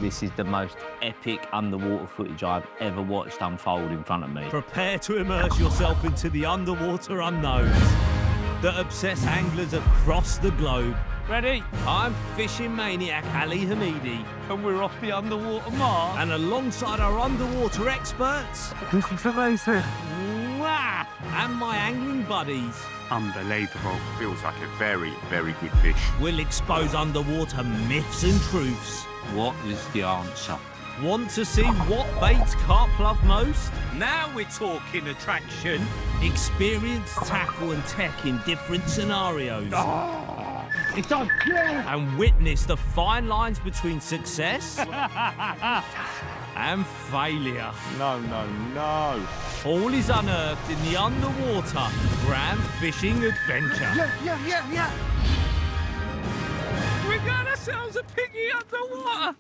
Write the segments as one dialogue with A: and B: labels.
A: This is the most epic underwater footage I've ever watched unfold in front of me.
B: Prepare to immerse yourself into the underwater unknowns that obsess anglers across the globe.
A: Ready?
B: I'm fishing maniac Ali Hamidi.
A: And we're off the underwater mark.
B: And alongside our underwater experts...
C: This is amazing.
B: Wow! And my angling buddies.
C: Unbelievable. Feels like a very, very good fish.
B: We'll expose underwater myths and truths.
A: What is the answer?
B: Want to see what baits carp love most? Now we're talking attraction. Experience tackle and tech in different scenarios.
C: It's on. Yeah.
B: And witness the fine lines between success and failure.
C: No, no, no.
B: All is unearthed in the underwater grand fishing adventure.
C: Yeah.
B: We got ourselves a piggy underwater.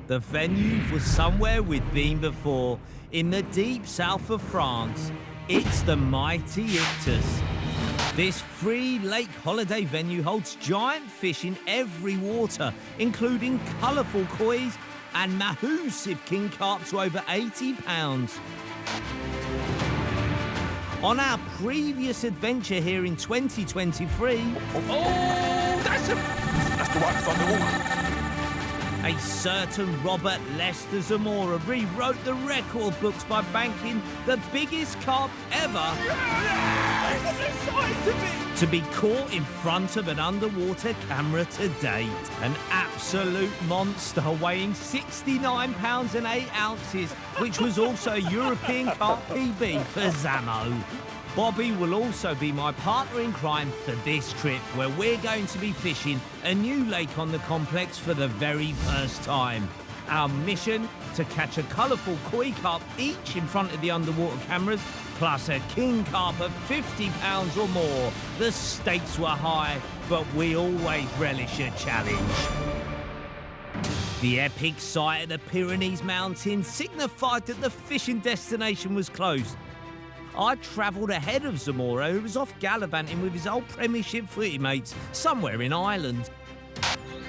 B: The venue was somewhere we'd been before, in the deep south of France. It's the mighty Iktus. This free lake holiday venue holds giant fish in every water, including colourful kois and massive king carp to over 80 pounds. On our previous adventure here in 2023... Oh, that's the one that's underwater. A certain Robert Lester Zamora rewrote the record books by banking the biggest carp ever to be caught in front of an underwater camera to date. An absolute monster weighing 69 pounds and 8 ounces, which was also a European carp PB for Zamo. Bobby will also be my partner in crime for this trip, where we're going to be fishing a new lake on the complex for the very first time. Our mission, to catch a colourful koi carp each in front of the underwater cameras, plus a king carp of 50 pounds or more. The stakes were high, but we always relish a challenge. The epic sight of the Pyrenees Mountains signified that the fishing destination was closed. I travelled ahead of Zamora, who was off gallivanting with his old Premiership footy mates somewhere in Ireland.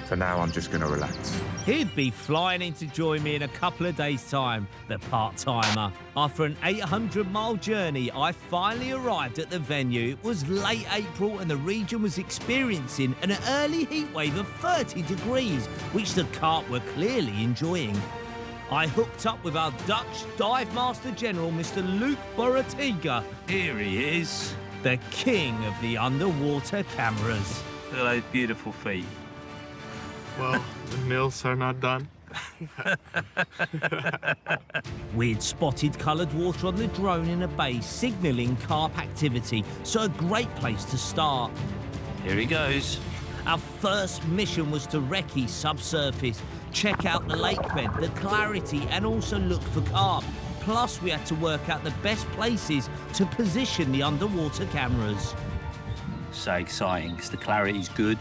C: For now, I'm just going to relax.
B: He'd be flying in to join me in a couple of days' time, the part-timer. After an 800-mile journey, I finally arrived at the venue. It was late April and the region was experiencing an early heat wave of 30 degrees, which the carp were clearly enjoying. I hooked up with our Dutch Dive Master General, Mr. Luc Boratiga.
A: Here he is.
B: The king of the underwater cameras.
A: Look at those beautiful feet.
C: Well, the meals are not done.
B: We'd spotted coloured water on the drone in a bay, signalling carp activity, so a great place to start.
A: Here he goes.
B: Our first mission was to recce subsurface, check out the lake bed, the clarity, and also look for carp. Plus, we had to work out the best places to position the underwater cameras.
A: So exciting, because the clarity's good.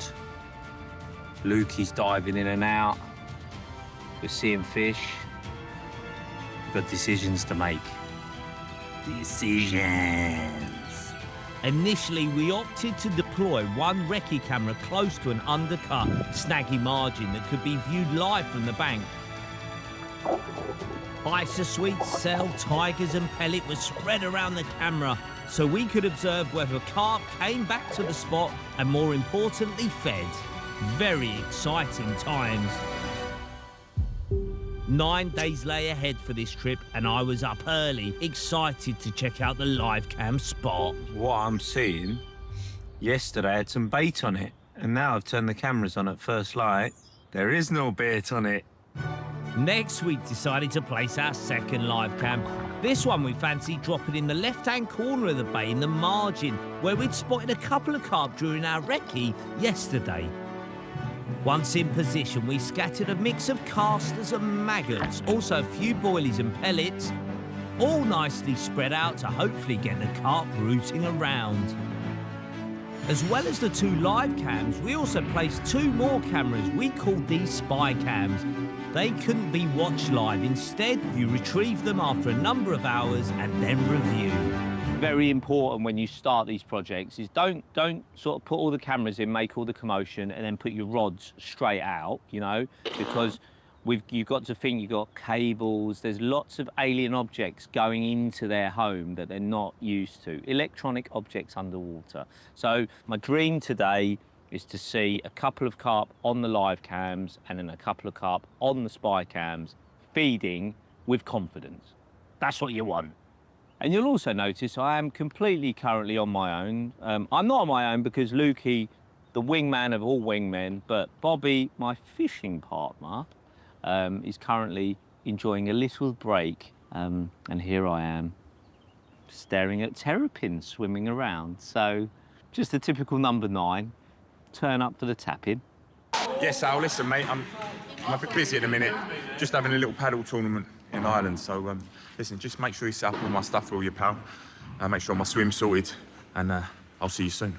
A: Luke is diving in and out. We're seeing fish. We've got decisions to make. Decisions.
B: Initially, we opted to deploy one recce camera close to an undercut, snaggy margin that could be viewed live from the bank. Isosweet, cell, tigers and pellet were spread around the camera, so we could observe whether carp came back to the spot and, more importantly, fed. Very exciting times. 9 days lay ahead for this trip, and I was up early, excited to check out the live cam spot.
A: What I'm seeing, yesterday I had some bait on it, and now I've turned the cameras on at first light. There is no bait on it.
B: Next, we decided to place our second live cam. This one we fancied dropping in the left-hand corner of the bay in the margin, where we'd spotted a couple of carp during our recce yesterday. Once in position, we scattered a mix of casters and maggots, also a few boilies and pellets, all nicely spread out to hopefully get the carp rooting around. As well as the two live cams, we also placed two more cameras. We called these spy cams. They couldn't be watched live. Instead, you retrieve them after a number of hours and then review.
A: Very important when you start these projects is don't sort of put all the cameras in, make all the commotion, and then put your rods straight out, you know, because you've got to think you've got cables, there's lots of alien objects going into their home that they're not used to, electronic objects underwater. So my dream today is to see a couple of carp on the live cams and then a couple of carp on the spy cams feeding with confidence. That's what you want. And you'll also notice I am completely currently on my own. I'm not on my own because Lukey, the wingman of all wingmen, but Bobby, my fishing partner, is currently enjoying a little break. And here I am, staring at terrapins swimming around. So just a typical number 9, turn up for the tap-in.
C: Yes, Al, listen, mate, I'm a bit busy at the minute. Just having a little paddle tournament in Ireland, so listen, just make sure you set up all my stuff for all your pal. Make sure my swim's sorted, and I'll see you soon.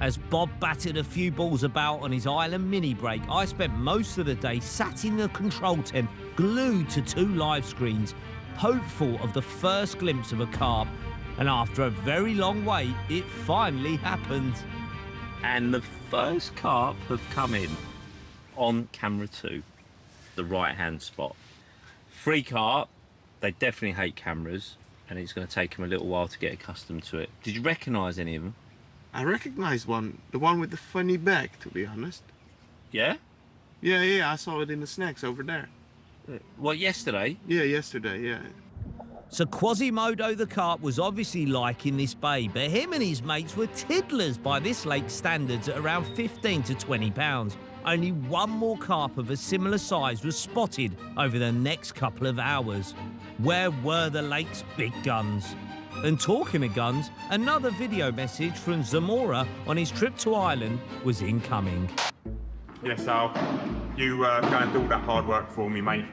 B: As Bob batted a few balls about on his island mini break, I spent most of the day sat in the control tent, glued to 2 live screens, hopeful of the first glimpse of a carp. And after a very long wait, it finally happened.
A: And the first carp have come in on camera 2, the right-hand spot. 3 carp, they definitely hate cameras, and it's going to take them a little while to get accustomed to it. Did you recognise any of them?
D: I recognise one, the one with the funny back, to be honest.
A: Yeah?
D: Yeah, I saw it in the snacks over there.
A: What, yesterday?
D: Yeah, yesterday, yeah.
B: So Quasimodo the carp was obviously liking this bay, but him and his mates were tiddlers by this lake's standards at around 15 to 20 pounds. Only one more carp of a similar size was spotted over the next couple of hours. Where were the lake's big guns? And talking of guns, another video message from Zamora on his trip to Ireland was incoming.
C: Yes, Al, you go and do all that hard work for me, mate.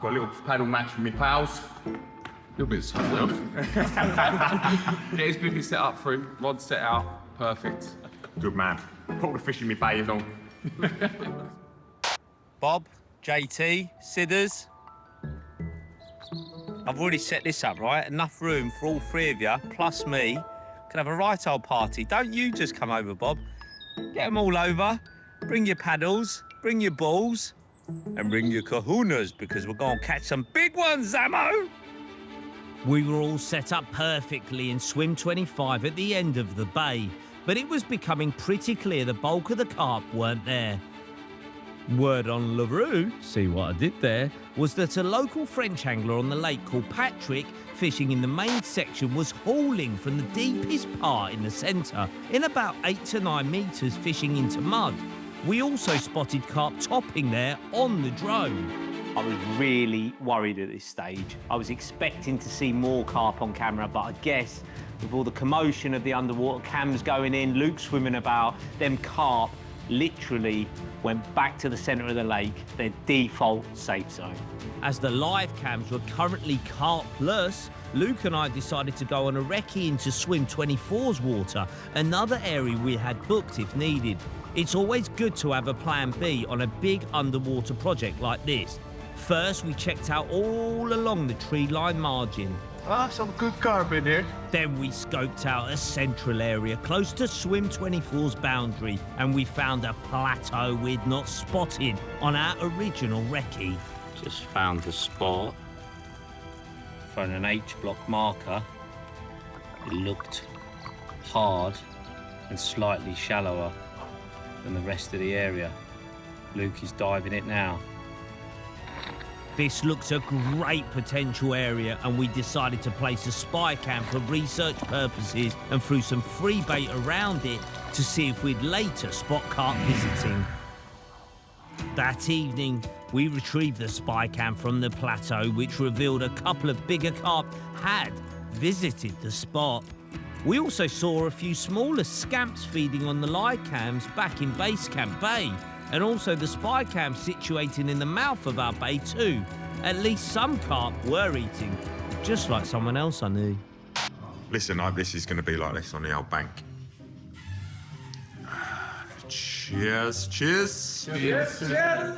C: Got a little paddle match with me pals.
E: Little bit stuff. Get his bivvy set up for him, rod set out, perfect.
C: Good man. Put all the fish in me bay on.
A: Bob, JT, Sidders. I've already set this up, right? Enough room for all 3 of you, plus me. Can have a right old party. Don't you just come over, Bob. Get them all over. Bring your paddles, bring your balls, and bring your kahunas, because we're going to catch some big ones, Zamo!
B: We were all set up perfectly in swim 25 at the end of the bay, but it was becoming pretty clear the bulk of the carp weren't there. Word on LaRue, see what I did there, was that a local French angler on the lake called Patrick, fishing in the main section, was hauling from the deepest part in the centre, in about 8 to 9 metres, fishing into mud. We also spotted carp topping there on the drone.
A: I was really worried at this stage. I was expecting to see more carp on camera, but I guess with all the commotion of the underwater cams going in, Luke swimming about, them carp literally went back to the centre of the lake, their default safe zone.
B: As the live cams were currently carp-less, Luke and I decided to go on a recce into swim 24's water, another area we had booked if needed. It's always good to have a plan B on a big underwater project like this. First, we checked out all along the tree line margin.
D: Ah, some good carp in here.
B: Then we scoped out a central area close to swim 24's boundary, and we found a plateau we'd not spotted on our original recce.
A: Just found the spot. Found an H-block marker. It looked hard and slightly shallower than the rest of the area. Luke is diving it now.
B: This looks a great potential area, and we decided to place a spy cam for research purposes and threw some free bait around it to see if we'd later spot carp visiting. That evening, we retrieved the spy cam from the plateau, which revealed a couple of bigger carp had visited the spot. We also saw a few smaller scamps feeding on the live cams back in Base Camp Bay, and also the spy cam situated in the mouth of our bay too. At least some carp were eating, just like someone else I knew.
C: Listen, this is going to be like this on the old bank. Cheers, cheers. Cheers, cheers.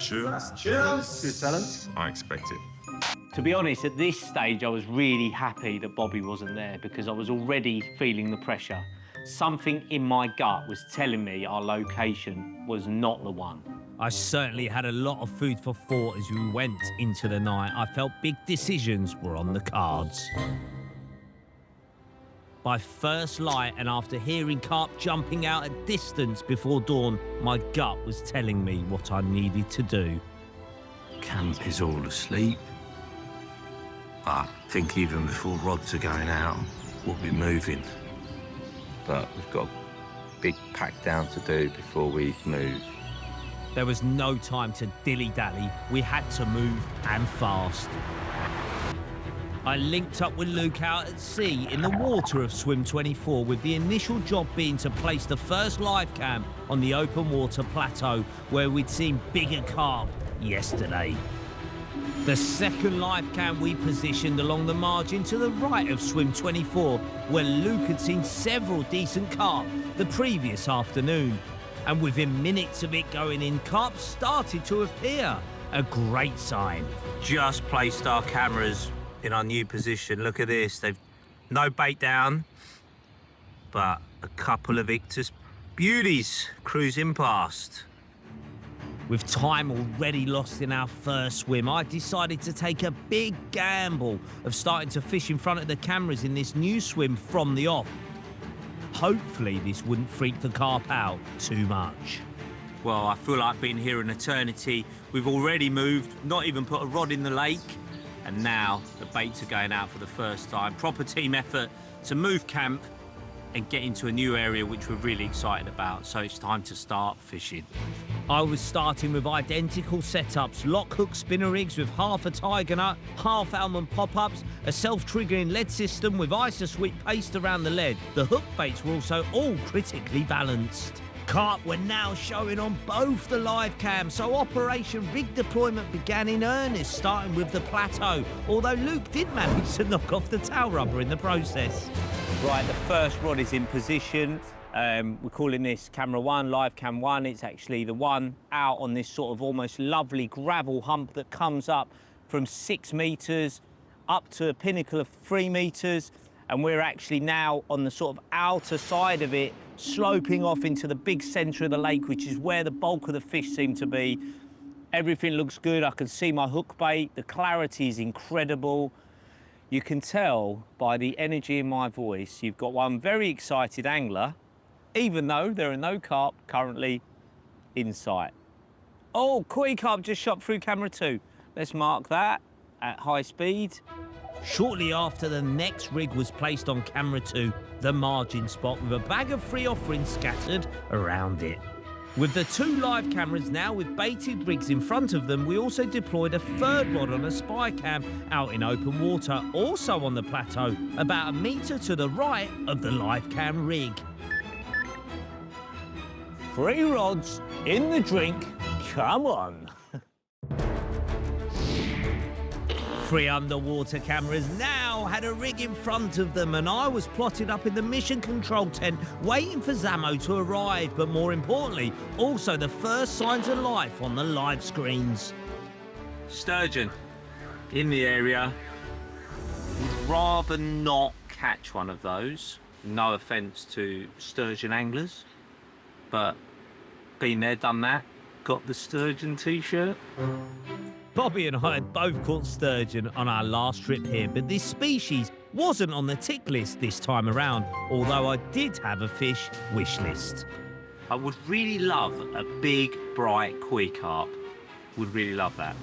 C: Cheers, cheers.
D: Cheers, fellas.
C: I expect it.
A: To be honest, at this stage, I was really happy that Bobby wasn't there because I was already feeling the pressure. Something in my gut was telling me our location was not the one.
B: I certainly had a lot of food for thought as we went into the night. I felt big decisions were on the cards. By first light and after hearing carp jumping out at distance before dawn, my gut was telling me what I needed to do.
F: Camp is all asleep. I think even before rods are going out, we'll be moving. But we've got a big pack down to do before we move.
B: There was no time to dilly-dally. We had to move, and fast. I linked up with Luc out at sea in the water of Swim 24, with the initial job being to place the first live cam on the open water plateau where we'd seen bigger carp yesterday. The second live cam we positioned along the margin to the right of Swim 24, where Luc had seen several decent carp the previous afternoon. And within minutes of it going in, carp started to appear. A great sign.
F: Just placed our cameras in our new position. Look at this. They've no bait down, but a couple of Iktus beauties cruising past.
B: With time already lost in our first swim, I decided to take a big gamble of starting to fish in front of the cameras in this new swim from the off. Hopefully this wouldn't freak the carp out too much.
F: Well, I feel like being here an eternity. We've already moved, not even put a rod in the lake, and now the baits are going out for the first time. Proper team effort to move camp and get into a new area which we're really excited about, so it's time to start fishing.
B: I was starting with identical setups, lock hook spinner rigs with half a tiger nut, half almond pop-ups, a self-triggering lead system with iso-sweet paste around the lead. The hook baits were also all critically balanced. Carp were now showing on both the live cams, so Operation Rig Deployment began in earnest, starting with the plateau, although Luc did manage to knock off the tail rubber in the process.
A: Right, the first rod is in position. We're calling this camera 1, live cam 1. It's actually the one out on this sort of almost lovely gravel hump that comes up from 6 metres up to a pinnacle of 3 metres. And we're actually now on the sort of outer side of it, sloping off into the big centre of the lake, which is where the bulk of the fish seem to be. Everything looks good. I can see my hook bait. The clarity is incredible. You can tell by the energy in my voice, you've got one very excited angler, even though there are no carp currently in sight. Oh, koi carp just shot through camera 2. Let's mark that at high speed.
B: Shortly after, the next rig was placed on camera 2, the margin spot, with a bag of free offerings scattered around it. With the 2 live cameras now with baited rigs in front of them, we also deployed a third rod on a spy cam out in open water, also on the plateau, about 1 metre to the right of the live cam rig.
A: 3 rods in the drink, come on.
B: 3 underwater cameras now had a rig in front of them, and I was plotted up in the mission control tent waiting for Zamo to arrive, but more importantly, also the first signs of life on the live screens.
A: Sturgeon in the area. Would rather not catch one of those. No offence to sturgeon anglers, but been there, done that. Got the sturgeon t-shirt.
B: Bobby and I had both caught sturgeon on our last trip here, but this species wasn't on the tick list this time around, although I did have a fish wish list.
A: I would really love a big, bright koi carp. Would really love that.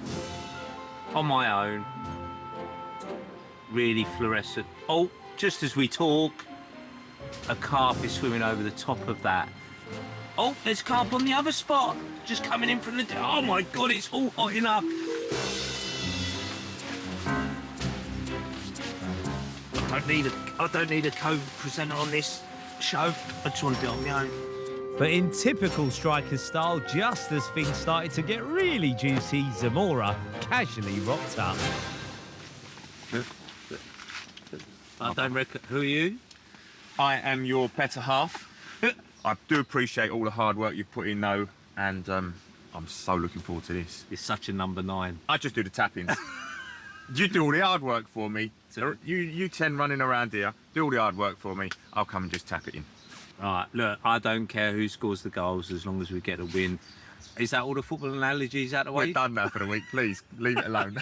A: On my own. Really fluorescent. Oh, just as we talk, a carp is swimming over the top of that. Oh, there's carp on the other spot. Just coming in from the... Oh my God, it's all hot enough. I don't need a co-presenter on this show. I just want to do it on my own.
B: But in typical striker style, just as things started to get really juicy, Zamora casually rocked up.
A: I don't reckon... Who are you?
C: I am your better half. I do appreciate all the hard work you've put in, though, and I'm so looking forward to this.
F: It's such a number 9.
C: I just do the tappings. You do all the hard work for me. So you 10 running around here, do all the hard work for me. I'll come and just tap it in.
F: All right, look, I don't care who scores the goals as long as we get a win. Is that all the football analogies out the way?
C: We're done now for the week, please. Leave it alone.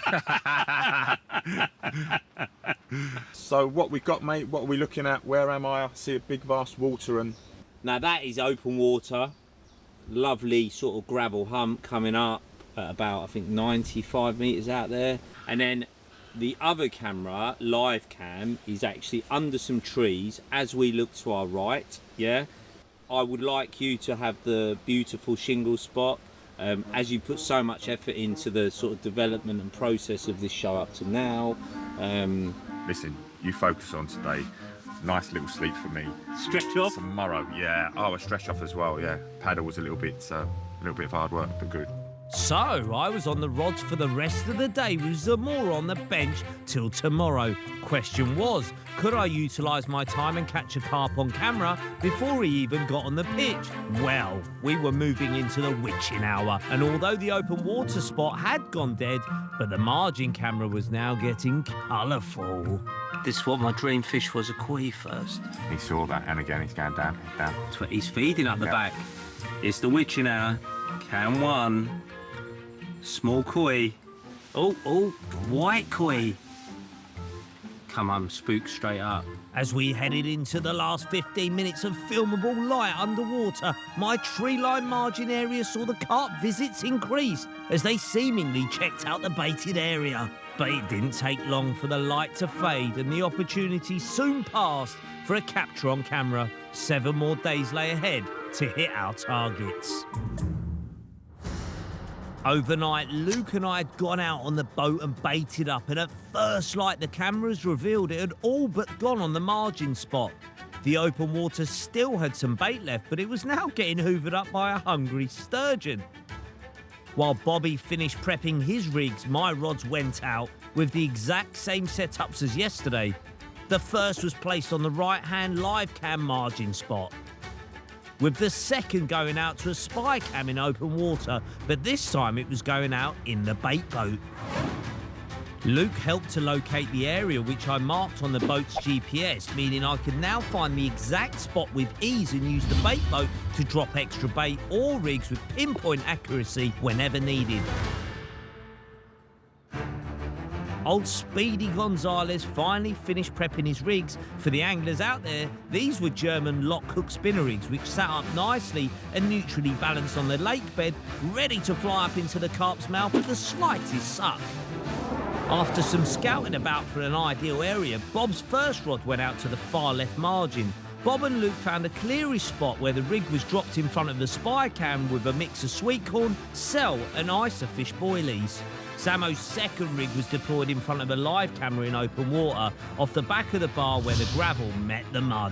C: So what we got, mate? What are we looking at? Where am I? I see a big, vast water and...
F: Now that is open water. Lovely sort of gravel hump coming up at about, I think, 95 metres out there. And then the other camera, live cam, is actually under some trees as we look to our right, yeah? I would like you to have the beautiful shingle spot. As you put so much effort into the sort of development and process of this show up to now.
C: Listen, you focus on today. Nice little sleep for me.
F: Stretch off?
C: Tomorrow, yeah. Oh, a stretch off as well, yeah. Paddle was a little bit of hard work, but good.
B: So, I was on the rods for the rest of the day with Zamora on the bench till tomorrow. Question was, could I utilise my time and catch a carp on camera before he even got on the pitch? Well, we were moving into the witching hour, and although the open water spot had gone dead, but the margin camera was now getting colourful.
F: This is what my dream fish was, a koi first.
C: He saw that, and again, he's going down.
F: That's what he's feeding up the back. It's the witching hour. Cam 1. Small koi. Oh, white koi. Come on, spook straight up.
B: As we headed into the last 15 minutes of filmable light underwater, my tree-line margin area saw the carp visits increase as they seemingly checked out the baited area. But it didn't take long for the light to fade and the opportunity soon passed for a capture on camera. 7 more days lay ahead to hit our targets. Overnight, Luke and I had gone out on the boat and baited up, and at first light the cameras revealed it had all but gone on the margin spot. The open water still had some bait left, but it was now getting hoovered up by a hungry sturgeon. While Bobby finished prepping his rigs, my rods went out with the exact same setups as yesterday. The first was placed on the right-hand live cam margin spot, with the second going out to a spy cam in open water, but this time it was going out in the bait boat. Luke helped to locate the area which I marked on the boat's GPS, meaning I could now find the exact spot with ease and use the bait boat to drop extra bait or rigs with pinpoint accuracy whenever needed. Old Speedy Gonzalez finally finished prepping his rigs. For the anglers out there, these were German lock hook spinner rigs which sat up nicely and neutrally balanced on the lake bed, ready to fly up into the carp's mouth with the slightest suck. After some scouting about for an ideal area, Bob's first rod went out to the far left margin. Bob and Luke found a clearish spot where the rig was dropped in front of the spy cam with a mix of sweet corn, sell and Isofish boilies. Samo's second rig was deployed in front of a live camera in open water off the back of the bar where the gravel met the mud.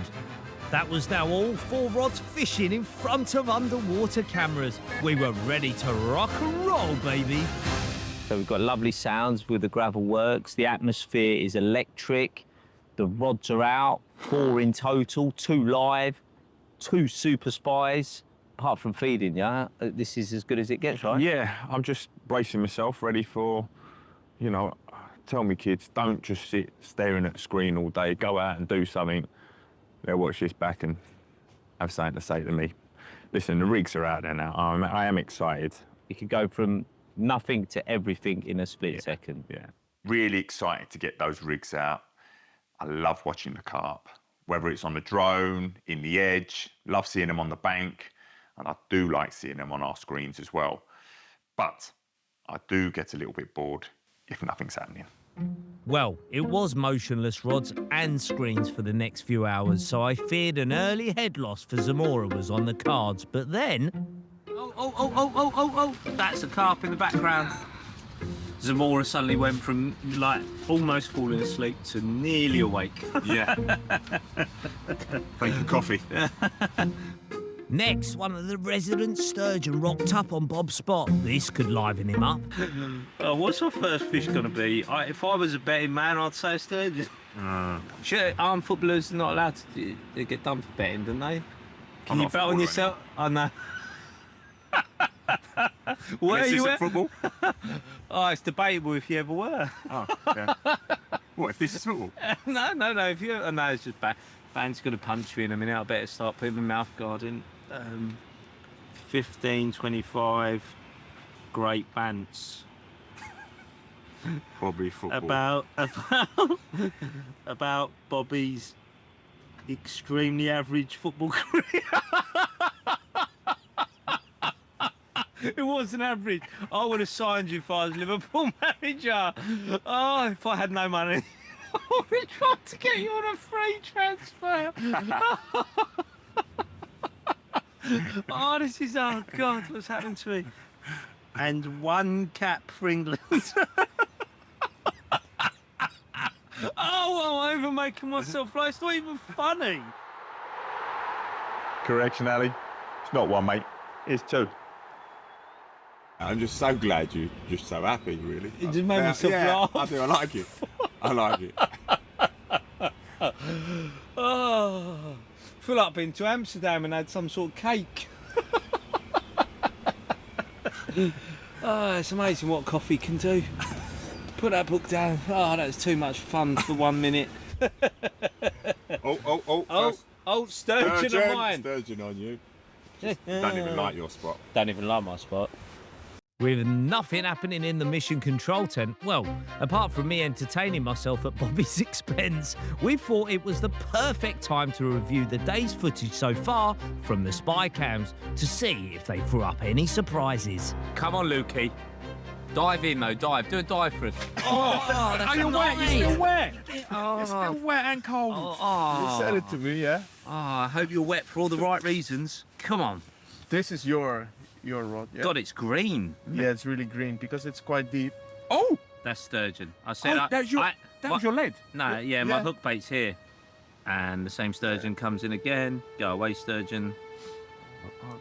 B: That was now all 4 rods fishing in front of underwater cameras. We were ready to rock and roll, baby.
A: So we've got lovely sounds with the gravel works. The atmosphere is electric. The rods are out, 4 in total, 2 live, 2 super spies. Apart from feeding, yeah, this is as good as it gets, right?
C: Yeah, I'm just bracing myself, ready for, tell me kids, don't just sit staring at the screen all day. Go out and do something. They'll watch this back and have something to say to me. Listen, the rigs are out there now. I am excited.
A: You can go from nothing to everything in a split second.
C: Yeah, really excited to get those rigs out. I love watching the carp, whether it's on the drone, in the edge, love seeing them on the bank. And I do like seeing them on our screens as well. But I do get a little bit bored if nothing's happening.
B: Well, it was motionless rods and screens for the next few hours, so I feared an early head loss for Zamora was on the cards. But then...
F: Oh, that's a carp in the background. Zamora suddenly went from, almost falling asleep to nearly awake.
C: Yeah. Drinking coffee.
B: Next, one of the resident sturgeon rocked up on Bob's spot. This could liven him up.
F: What's our first fish going to be? If I was a betting man, I'd say a sturgeon. Sure, armed footballers are not allowed to they get done for betting, don't they? Can you bet on yourself? Oh, no. Where are you at?
C: Football?
F: Oh, it's debatable if you ever were.
C: Oh, yeah. What, if this is football?
F: No. If you, oh, no, it's just Ban's gonna punch me in a minute. I better start putting my mouth guard in. 15, 25. Great bants.
C: Probably football.
F: About Bobby's extremely average football career. It wasn't average. I would have signed you if I was Liverpool manager. Oh, if I had no money. I would have tried to get you on a free transfer. Oh, this is, oh God, what's happened to me? And 1 cap for England. Oh, I'm over making myself laugh. It's not even funny.
C: Correction, Ali. It's not 1, mate. It's 2. I'm just so glad you're just so happy, really.
F: It just made myself laugh.
C: I do. I like it. I like it.
F: Oh, I feel like I've been to Amsterdam and had some sort of cake. Oh, it's amazing what coffee can do. Put that book down. Oh, that was too much fun for 1 minute. Oh, sturgeon of mine.
C: Sturgeon on you. Don't even like your spot.
A: Don't even like my spot.
B: With nothing happening in the mission control tent, well, apart from me entertaining myself at Bobby's expense, we thought it was the perfect time to review the day's footage so far from the spy cams to see if they threw up any surprises.
A: Come on, Lukey. Dive in, though. Dive. Do a dive for us.
F: Oh, that's
C: You're wet. You're still wet.
A: Oh.
C: You're still wet and cold.
A: Oh.
C: You said it to me, yeah?
A: Oh, I hope you're wet for all the right reasons. Come on.
D: This is your rod, yeah?
A: God, it's green.
D: Yeah, it's really green because it's quite deep.
C: Oh!
A: That's sturgeon. I said
C: that was your lead?
A: No, yeah, my hook bait's here. And the same sturgeon comes in again. Go away, sturgeon.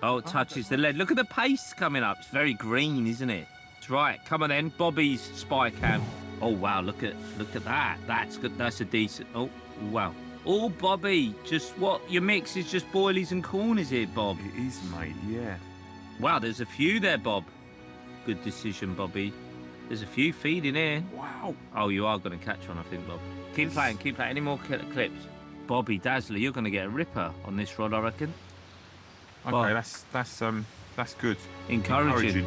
A: Oh, it touches the lead. Look at the paste coming up. It's very green, isn't it? That's right. Come on then, Bobby's spy cam. Oh wow, look at that. That's good. That's a decent. Oh wow. Oh, Bobby, just what your mix is just boilies and corn, is it, Bob?
C: It is, mate. Yeah.
A: Wow, there's a few there, Bob. Good decision, Bobby. There's a few feeding here.
C: Wow.
A: Oh, you are going to catch one, I think, Bob. Keep playing. Any more clips? Bobby Dazzler, you're going to get a ripper on this rod, I reckon.
C: Okay,
A: Well,
C: that's good.
A: Encouraging.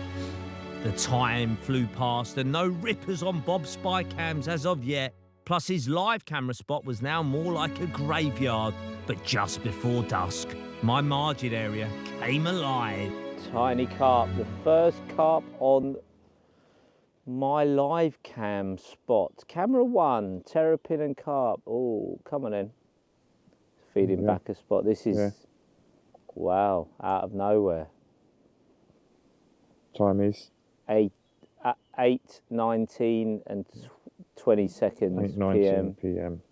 B: The time flew past and no rippers on Bob's spy cams as of yet. Plus his live camera spot was now more like a graveyard. But just before dusk, my margin area came alive.
A: Tiny carp, the first carp on my live cam spot. Camera 1, terrapin and carp. Oh, come on in. Feeding back a spot. This is, wow, out of nowhere.
C: Time is?
A: 8:19 and 20 seconds
C: 8:19 p.m.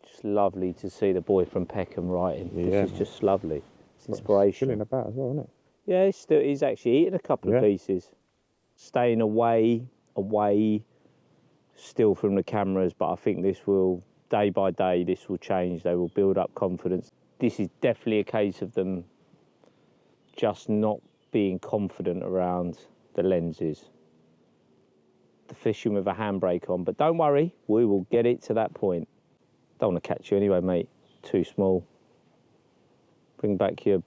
A: Just lovely to see the boy from Peckham writing. This is just lovely. It's inspirational.
C: Chilling about as well, isn't it?
A: Yeah, he's actually eating a couple of pieces. Staying away, still from the cameras, but I think this will, day by day, this will change. They will build up confidence. This is definitely a case of them just not being confident around the lenses. The fishing with a handbrake on, but don't worry, we will get it to that point. Don't want to catch you anyway, mate. Too small. Bring back your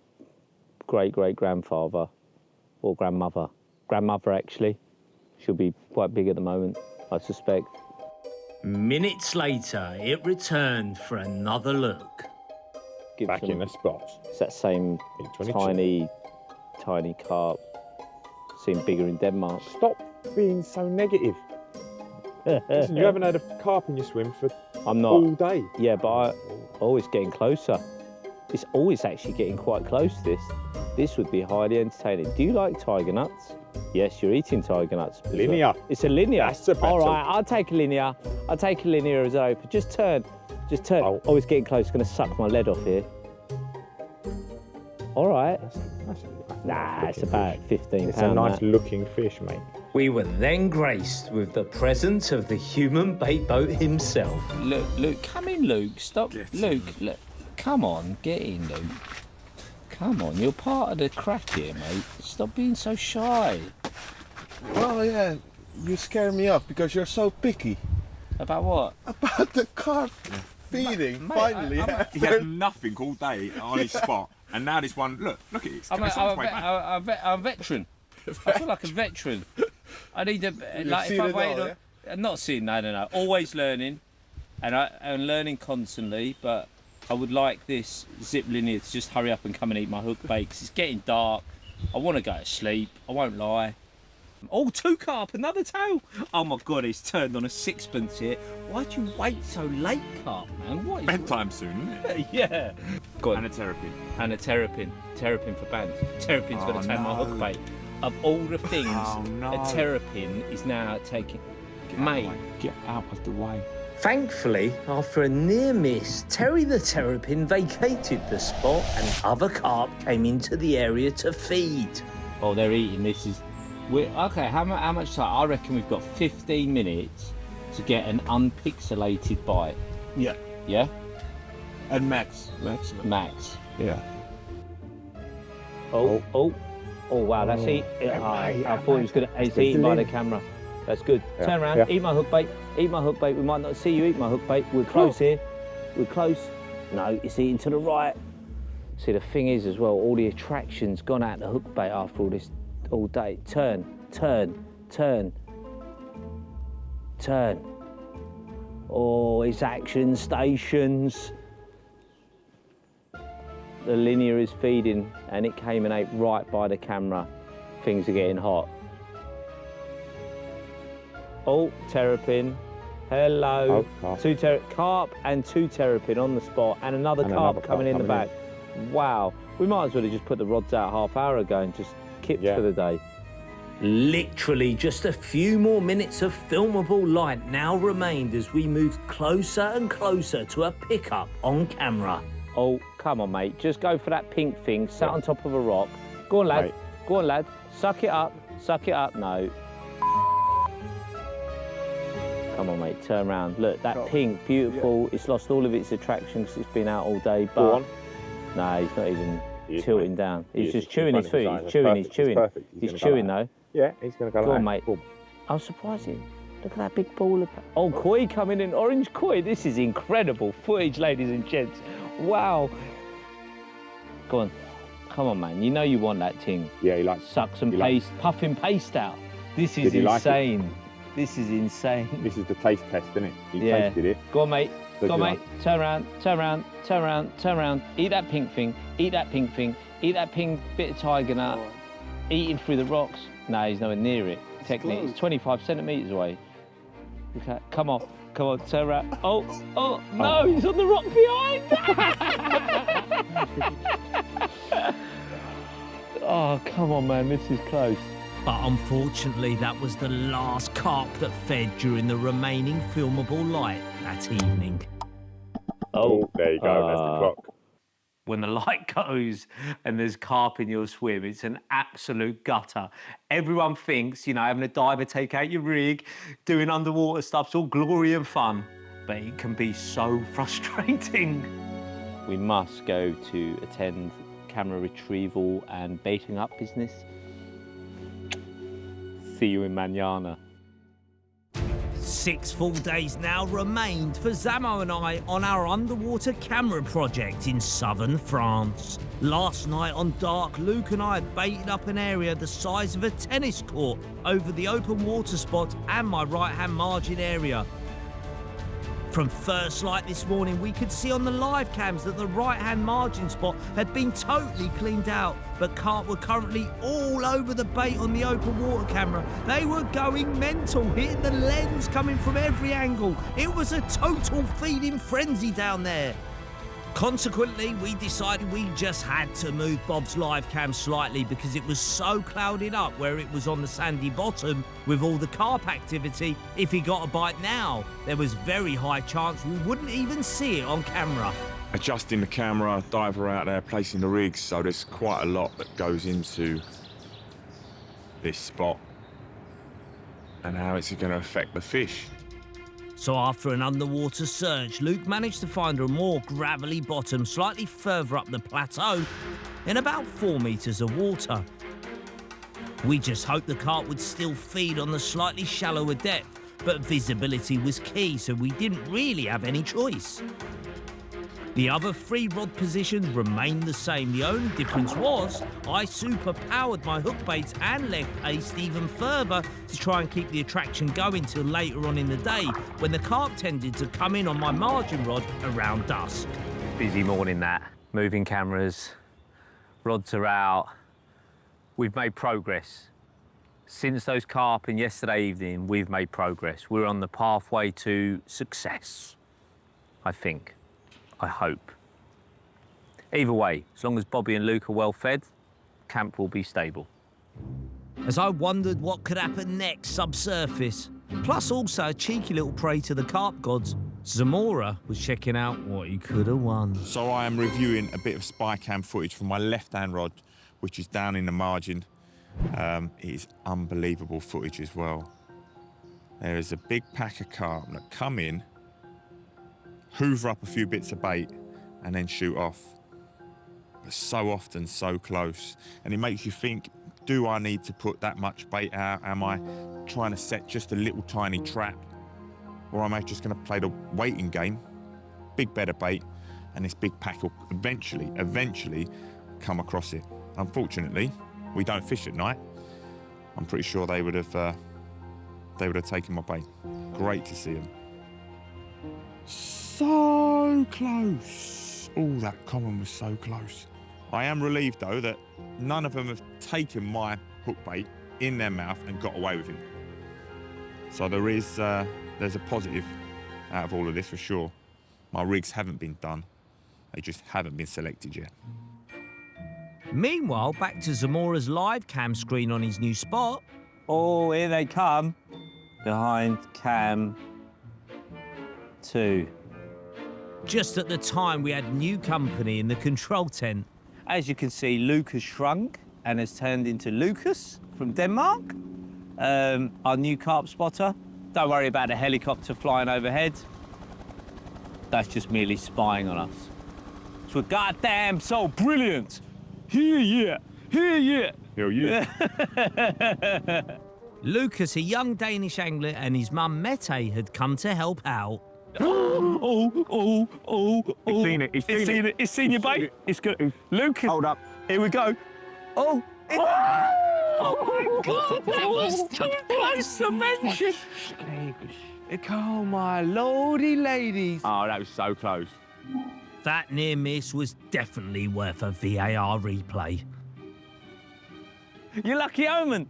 A: great-great-grandfather or grandmother. Grandmother, actually. She'll be quite big at the moment, I suspect.
B: Minutes later, it returned for another look.
C: Back in the spot.
A: It's that same
C: 822.
A: tiny carp. Seemed bigger in Denmark.
C: Stop being so negative. Listen, you haven't had a carp in your swim for
A: I'm not.
C: all day.
A: Yeah, but I'm always getting closer. It's always actually getting quite close, this. This would be highly entertaining. Do you like tiger nuts? Yes, you're eating tiger nuts.
C: Linear.
A: It's a linear.
C: That's a better.
A: All right, I'll take a linear. I'll take a linear as open. Just turn.
C: Oh.
A: Always getting close. Going to suck my lead off here. All right. Nah, it's about 15
C: It's
A: pound,
C: a nice
A: that.
C: looking fish, mate.
B: We were then graced with the presence of the human bait boat himself.
A: Luke, come in, Luke. Stop. Luke, come on, get in, Luke. Come on, you're part of the crack here, mate. Stop being so shy.
D: Well, yeah, you scare me off because you're so picky.
A: About what?
D: About the carp feeding,
A: Mate,
D: finally.
C: He had nothing all day on his spot, and now this one. Look at it.
A: I'm a veteran. I feel like a veteran. I need a like if I wait. I'm not seeing. No. Always learning, and I'm learning constantly. But I would like this zip linear to just hurry up and come and eat my hook bait. 'Cause it's getting dark. I want to go to sleep. I won't lie. Oh, 2 carp, another tail. Oh my God, it's turned on a sixpence here. Why'd you wait so late, carp, man? What is
C: Bedtime soon, isn't it?
A: Yeah. Go on.
C: And a terrapin.
A: And a terrapin. Terrapin for bands. Terrapin's got to take my hook bait. Of all the things, a terrapin is now taking. Mate.
C: Get out of the way.
F: Thankfully, after a near miss, Terry the Terrapin vacated the spot and other carp came into the area to feed.
A: Oh, they're eating. This is. Okay, how much time? I reckon we've got 15 minutes to get an unpixelated bite.
D: Yeah.
A: Yeah?
D: And max.
A: Max.
D: Yeah.
A: Oh, wow, that's it. I thought it was good. It's eaten by the camera. That's good.
G: Yeah.
A: Turn around,
G: Yeah.
A: eat my hook bait. Eat my hook bait. We might not see you eat my hook bait. We're close here. We're close. No, it's eating to the right. See, the thing is as well, all the attraction's gone out the hook bait after all this. All day. Turn. Oh, it's action stations. The linear is feeding and it came and ate right by the camera. Things are getting hot. Oh, terrapin. Hello.
G: Oh,
A: carp and 2 terrapin on the spot and another carp coming in the back. Wow. We might as well have just put the rods out half hour ago and just kipped for the day. Literally just a few more minutes of filmable light now remained as we moved closer and closer to a pickup on camera. Oh, come on, mate. Just go for that pink thing, sat on top of a rock. Go on, lad.
G: Mate.
A: Go on, lad. Suck it up. Suck it up. No. Come on, mate. Turn around. Look, that pink, beautiful. It's lost all of its attraction because it's been out all day. But
G: Go on.
A: no, he's not even tilting down. He's just
G: He's
A: chewing his food.
G: running
A: He's
G: his own.
A: chewing. He's
G: It's
A: chewing.
G: perfect.
A: He's chewing though.
G: Yeah, he's going to go
A: Go
G: like
A: on,
G: that.
A: mate.
G: Boom.
A: I'm surprised. Look at that big ball of. Oh, koi coming in. Orange koi. This is incredible footage, ladies and gents. Wow. Go on. Come on, man. You know you want that thing.
G: Yeah, he likes
A: Suck some paste, puffing paste out. This is
G: Did he like it?
A: insane. This is insane.
G: This is the taste test, isn't it? He
A: Yeah.
G: tasted it.
A: Go on, mate.
G: Does
A: Go on,
G: he
A: mate. Turn around, turn around, turn around, turn around. Eat that pink thing. Eat that pink thing. Eat that pink bit of tiger nut. Eating through the rocks. No, he's nowhere near it. Technically, it's 25 centimetres away. Okay, come on, turn around. Oh, no, he's on the rock behind. Oh, come on, man, this is close. But unfortunately, that was the last carp that fed during the remaining filmable light that evening.
G: Oh, there you go. That's the clock.
A: When the light goes and there's carp in your swim, it's an absolute gutter. Everyone thinks, having a diver take out your rig, doing underwater stuff's all glory and fun, but it can be so frustrating. We must go to attend camera retrieval and baiting up business. See you in Manana. 6 full days now remained for Zamo and I on our underwater camera project in southern France. Last night on dark, Luke and I had baited up an area the size of a tennis court over the open water spot and my right-hand margin area. From first light this morning, we could see on the live cams that the right-hand margin spot had been totally cleaned out, but carp were currently all over the bait on the open water camera. They were going mental, hitting the lens coming from every angle. It was a total feeding frenzy down there. Consequently, we decided we just had to move Bob's live cam slightly because it was so clouded up where it was on the sandy bottom with all the carp activity. If he got a bite now, there was very high chance we wouldn't even see it on camera.
C: Adjusting the camera, diver out there, placing the rigs, so there's quite a lot that goes into this spot and how it's going to affect the fish.
B: So after an underwater search, Luke managed to find a more gravelly bottom slightly further up the plateau. in about 4 metres of water. We just hoped the carp would still feed on the slightly shallower depth, but visibility was key, so we didn't really have any choice. The other 3 rod positions remained the same. The only difference was I super-powered my hook baits and leg paced even further to try and keep the attraction going till later on in the day, when the carp tended to come in on my margin rod around dusk.
A: Busy morning that. Moving cameras, rods are out. We've made progress. Since those carp in yesterday evening, we've made progress. We're on the pathway to success, I think. I hope. Either way, as long as Bobby and Luc are well fed, camp will be stable.
B: As I wondered what could happen next subsurface, plus also a cheeky little prey to the carp gods, Zamora was checking out what he could have won.
C: So I am reviewing a bit of spy cam footage from my left-hand rod, which is down in the margin. It is unbelievable footage as well. There is a big pack of carp that come in, hoover up a few bits of bait, and then shoot off. But so often, so close. And it makes you think, do I need to put that much bait out? Am I trying to set just a little tiny trap? Or am I just going to play the waiting game? Big bed of bait, and this big pack will eventually come across it. Unfortunately, we don't fish at night. I'm pretty sure they would have taken my bait. Great to see them. So close. Oh, that common was so close. I am relieved though that none of them have taken my hook bait in their mouth and got away with it. So there's a positive out of all of this for sure. My rigs haven't been done. They just haven't been selected yet.
B: Meanwhile, back to Zamora's live cam screen on his new spot.
A: Oh, here they come. Behind cam 2.
B: Just at the time, we had new company in the control tent.
A: As you can see, Luc has shrunk and has turned into Lucas from Denmark, our new carp spotter. Don't worry about a helicopter flying overhead. That's just merely spying on us. So we're goddamn so brilliant. Here, yeah. Here, yeah.
C: Hell yeah.
B: Lucas, a young Danish angler, and his mum Mette had come to help out.
A: Oh.
C: He's seen it.
A: It's seen your bait. It's good. Luke,
C: Hold up.
A: Here we go. Oh.
B: Oh my God, that was too close to mention.
A: Oh, my lordy ladies. Oh, that was so close.
B: That near miss was definitely worth a VAR replay.
A: You lucky omen.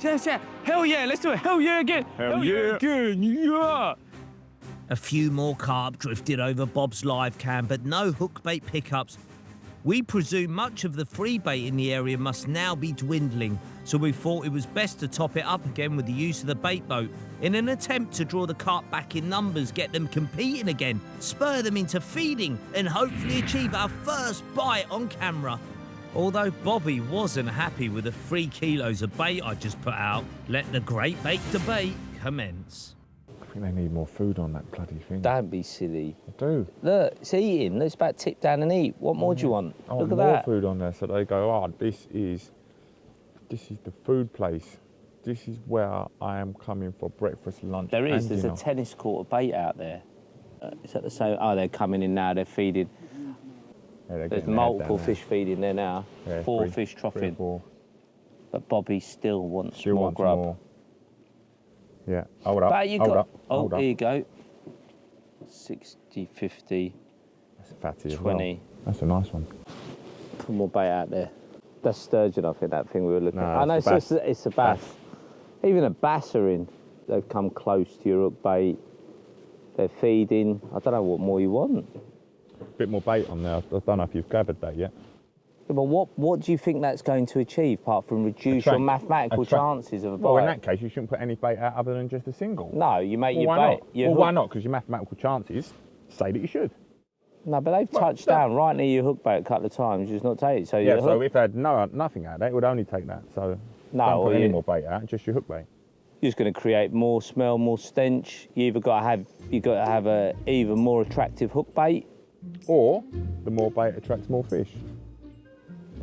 A: Yeah. Hell yeah, let's do it. Hell yeah again.
C: Hell yeah
A: again. Yeah.
B: A few more carp drifted over Bob's live cam, but no hookbait pickups. We presume much of the free bait in the area must now be dwindling, so we thought it was best to top it up again with the use of the bait boat in an attempt to draw the carp back in numbers, get them competing again, spur them into feeding, and hopefully achieve our first bite on camera. Although Bobby wasn't happy with the 3 kilos of bait I just put out, let the great bait debate commence.
G: I think they need more food on that bloody thing.
A: Don't be silly.
G: I do.
A: Look, it's eating. Let's about tip down and eat. What more do you want?
G: I
A: Look
G: want
A: at
G: more
A: that.
G: food on there, so they go, oh, this is the food place. This is where I am coming for breakfast, lunch,
A: There is.
G: and
A: There's
G: dinner.
A: a tennis court of bait out there. Is that the same? Oh, they're coming in now. They're feeding.
G: Yeah, they're
A: There's
G: getting
A: multiple
G: down there.
A: fish feeding there now.
G: Yeah,
A: 4
G: 3,
A: fish
G: 3 or
A: troughing.
G: 4.
A: But Bobby still wants
G: Still
A: more
G: wants
A: grub.
G: more. Yeah, hold up,
A: But you
G: hold
A: got.
G: up,
A: Oh,
G: hold up.
A: here you go. 60, 50,
G: That's a fatty
A: 20.
G: as well. That's a nice one.
A: Put more bait out there. That's sturgeon, I think, that thing we were looking
G: No,
A: at. I know,
G: it's a bass.
A: it's a bass. Even a bass are in. They've come close to your hook bait. They're feeding. I don't know what more you want.
G: A bit more bait on there. I don't know if you've gathered that yet.
A: Yeah, but what do you think that's going to achieve, apart from reduce your mathematical chances of a bite?
G: Well, in that case, you shouldn't put any bait out other than just a single.
A: No, you make
G: Well,
A: your
G: why
A: bait.
G: not?
A: Your
G: Well,
A: hook-
G: why not? Because your mathematical chances say that you should.
A: No, but they've touched down right near your hook bait a couple of times. You just not take it. So
G: Yeah,
A: your
G: so
A: hook,
G: if they had nothing out there, it would only take that. So
A: No,
G: don't
A: or
G: put any
A: you-
G: more bait out, just your hook bait.
A: you're just going to create more smell, more stench. You got to have a even more attractive hook bait.
G: Or the more bait attracts more fish.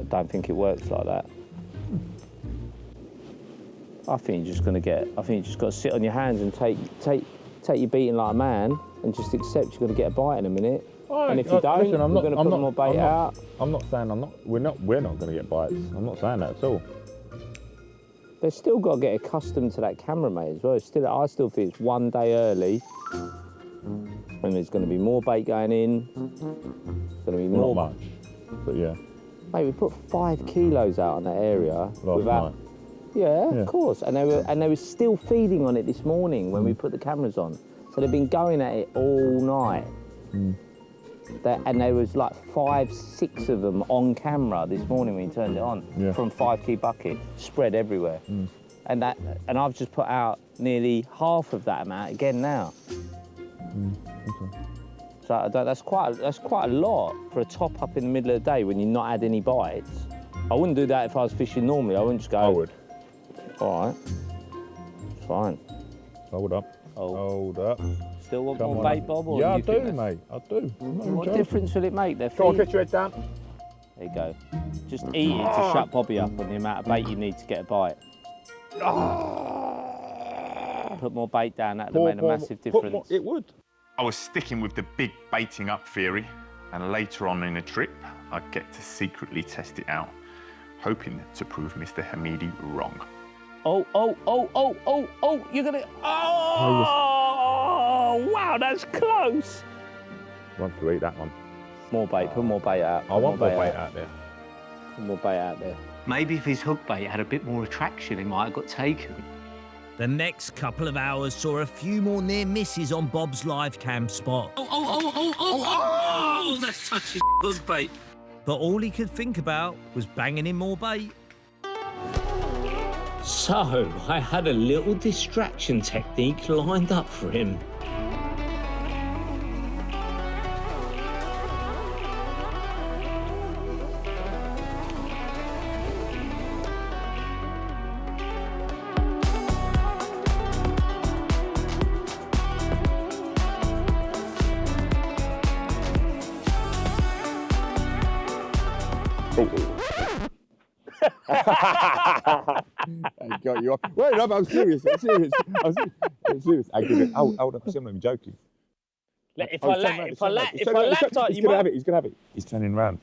A: don't think it works like that. I think you're just gonna get. I think you just got to sit on your hands and take your beating like a man, and just accept you're gonna get a bite in a minute. And if you don't,
G: listen,
A: we're gonna put more bait out.
G: I'm not saying we're not gonna get bites. I'm not saying that at all.
A: They've still got to get accustomed to that camera, mate, as well. I still think it's one day early, and there's going to be more bait going in. There's going to be more.
G: Not much, but yeah.
A: Mate, we put 5 kilos out on that area.
G: Last night.
A: Yeah, of course. And they were still feeding on it this morning when we put the cameras on. So they've been going at it all night. And there was like 5, 6 of them on camera this morning when you turned it on, from 5 key bucket, spread everywhere. And I've just put out nearly half of that amount again now.
G: Okay.
A: So that's quite a lot for a top up in the middle of the day when you've not had any bites. I wouldn't do that if I was fishing normally. I wouldn't just go.
G: I would.
A: All right. It's fine.
G: Hold up. Hold up.
A: Still want
G: Come
A: more
G: on.
A: bait, Bob? Or
G: Yeah, I
A: you think
G: do,
A: that's-
G: mate. I do.
A: What difference will it make? They're
G: Go on,
A: feeding.
G: get your head down.
A: There you go. Just eat it to shut Bobby up on the amount of bait you need to get a bite. Put more bait down, that would have made a massive difference.
G: It would.
C: I was sticking with the big baiting up theory, and later on in the trip, I'd get to secretly test it out, hoping to prove Mr. Hamidi wrong.
A: Oh, you're gonna. Oh, wow, that's close.
G: Wants to eat that one.
A: More bait, put more bait out.
G: I want more bait out there.
A: Put more bait out there. Maybe if his hook bait had a bit more attraction, he might have got taken.
B: The next couple of hours saw a few more near misses on Bob's live cam spot.
F: Oh, that's such a good bait.
B: But all he could think about was banging in more bait.
F: So, I had a little distraction technique lined up for him.
G: I got you off. Wait, no, I'm serious. I'm serious. I give it. Hold up, I'm not even joking.
A: If I lap dance,
G: he's gonna have it. He's gonna have it. He's turning round.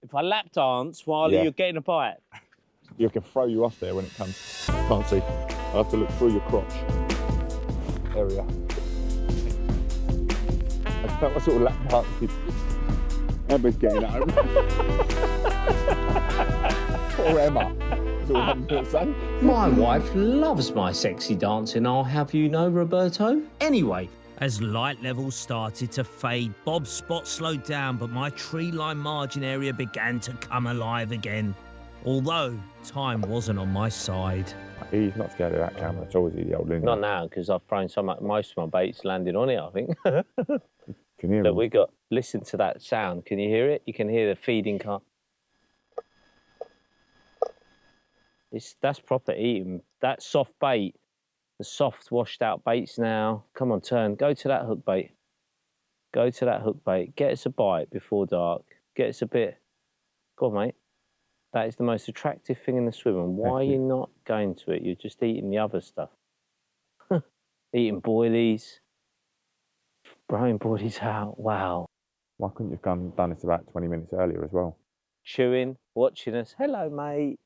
A: If I lap dance while
G: Yeah.
A: you're getting a bite.
G: You can throw you off there when it comes. Can't see. I have to look through your crotch area. I just felt my sort of lap dance. Emma's getting at him. Poor Emma. That's all I'm going to say.
F: My wife loves my sexy dancing, I'll have you know, Roberto. Anyway,
B: As light levels started to fade, Bob's spot slowed down, but my tree line margin area began to come alive again. Although time wasn't on my side.
G: He's not scared of that camera. It's always the old loony.
A: Not now, because I've thrown most of my baits landed on it, I think.
G: Can you hear
A: Look,
G: him?
A: we got, listen to that sound. Can you hear it? You can hear the feeding car. That's proper eating. That soft bait, the soft washed out baits now. Come on, turn. Go to that hook bait. Go to that hook bait. Get us a bite before dark. Get us a bit. Go on, mate. That is the most attractive thing in the swim. And why are you not going to it? You're just eating the other stuff. Eating boilies. Throwing boilies out. Wow.
G: Why couldn't you have done this about 20 minutes earlier as well?
A: Chewing, watching us. Hello, mate.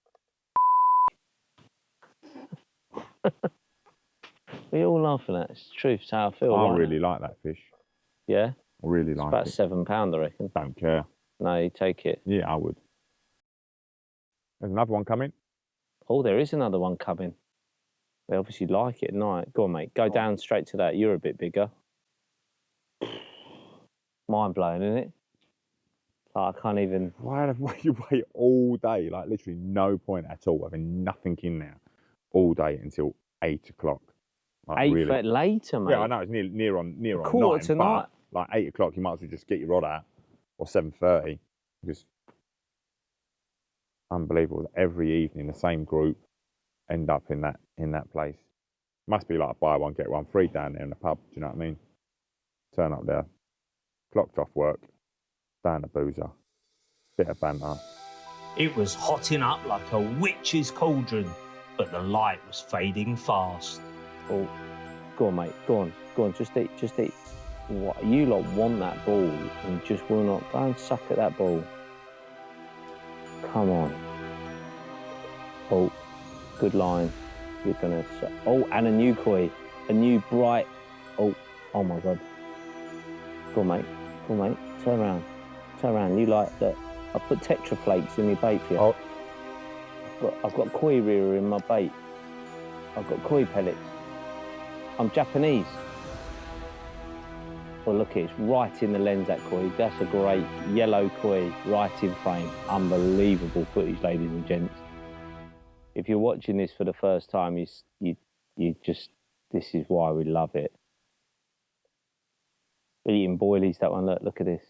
A: We're all laughing at it. It's the truth. It's how I feel.
G: I
A: right
G: really
A: now.
G: like that fish.
A: Yeah?
G: I really
A: It's
G: like
A: about
G: it.
A: £7, I reckon.
G: Don't care.
A: No, you take it.
G: Yeah, I would. There's another one coming.
A: Oh, there is another one coming. They obviously like it at night. Go on, mate. Go down straight to that. You're a bit bigger. Mind blowing, isn't it? Like, I can't even.
G: Why have you wait all day? Like literally no point at all. Having nothing in there all day until 8 o'clock. Like,
A: 8
G: really.
A: foot later, mate.
G: Yeah, I know it's near on
A: quarter
G: 9,
A: to
G: but
A: 9.
G: like 8 o'clock, you might as well just get your rod out, or 7:30, because unbelievable. Every evening, the same group end up in that place. Must be like buy one get one free down there in the pub. Do you know what I mean? Turn up there, clocked off work, down the boozer, bit of banter,
B: It was hotting up like a witch's cauldron, but the light was fading fast.
A: Oh, go on, mate. Go on. Just eat. What? You lot want that ball and just will not. Go and suck at that ball. Come on. Oh, good line. You're gonna. Oh, and a new koi, a new bright. Oh my God. Go on, mate. Turn around. You like that? I put Tetra flakes in my bait for you.
G: Oh.
A: I've got koi rearer in my bait. I've got koi pellets. I'm Japanese. Well, look, it's right in the lens, that koi. That's a great yellow koi, right in frame. Unbelievable footage, ladies and gents. If you're watching this for the first time, you just, this is why we love it. Eating boilies, that one, look at this.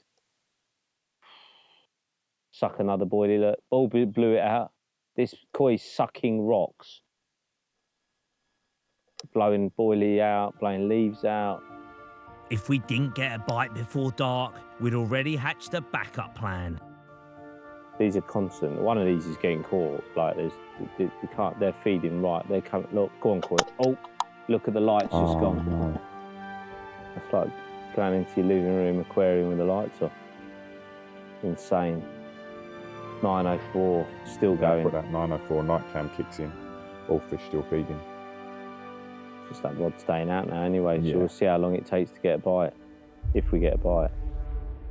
A: Suck another boilie, look. Oh, blew it out. This koi's sucking rocks. Blowing boilie out, blowing leaves out.
B: If we didn't get a bite before dark, we'd already hatched a backup plan.
A: These are constant. One of these is getting caught. Like you can't. They're feeding right. They're coming. Look, go on, koi. Oh, look at the lights just gone.
G: No.
A: It's like going into your living room aquarium with the lights off. Insane. 9:04, still going.
G: Put that 9:04 night cam kicks in. All fish still feeding.
A: Just that rod staying out now anyway, so
G: Yeah.
A: we'll see how long it takes to get a bite, if we get a bite.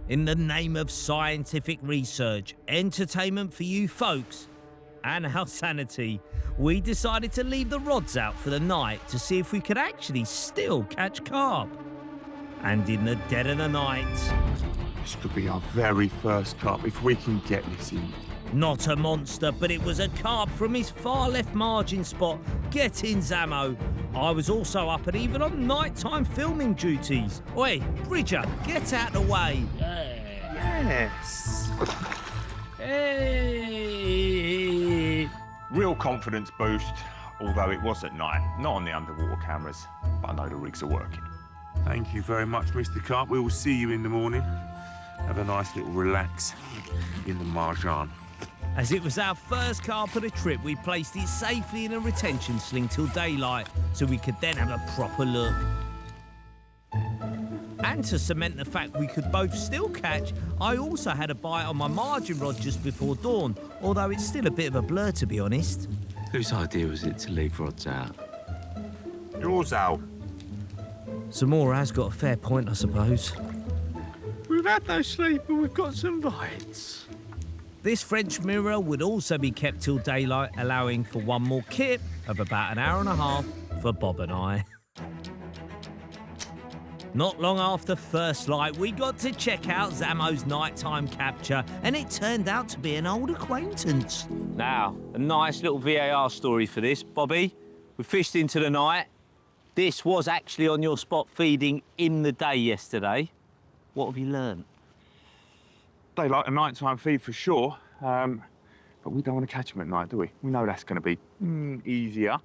B: In the name of scientific research, entertainment for you folks, and our sanity, we decided to leave the rods out for the night to see if we could actually still catch carp. And in the dead of the night,
C: This could be our very first carp if we can get this in.
B: not a monster, but it was a carp from his far left margin spot. Get in, Zamo. I was also up and even on nighttime filming duties. Oi, Bridger, get out the way.
C: Yes.
B: Hey.
C: Real confidence boost, although it was at night, not on the underwater cameras, but I know the rigs are working. Thank you very much, Mr. Carp. We will see you in the morning. Have a nice little relax in the marjan.
B: As it was our first carp of the trip, we placed it safely in a retention sling till daylight, so we could then have a proper look. And to cement the fact we could both still catch, I also had a bite on my margin rod just before dawn, although it's still a bit of a blur, to be honest.
H: Whose idea was it to leave rods out?
C: Yours, Al.
B: Zamora has got a fair point, I suppose.
A: We've had no sleep and we've got some bites.
B: This French mirror would also be kept till daylight, allowing for one more kip of about an hour and a half for Bob and I. Not long after first light, we got to check out Zamo's nighttime capture, and it turned out to be an old acquaintance.
A: Now, a nice little VAR story for this, Bobby. We fished into the night. This was actually on your spot feeding in the day yesterday. What have you learned?
C: They like a nighttime feed for sure, but we don't want to catch them at night, do we? We know that's going to be easier.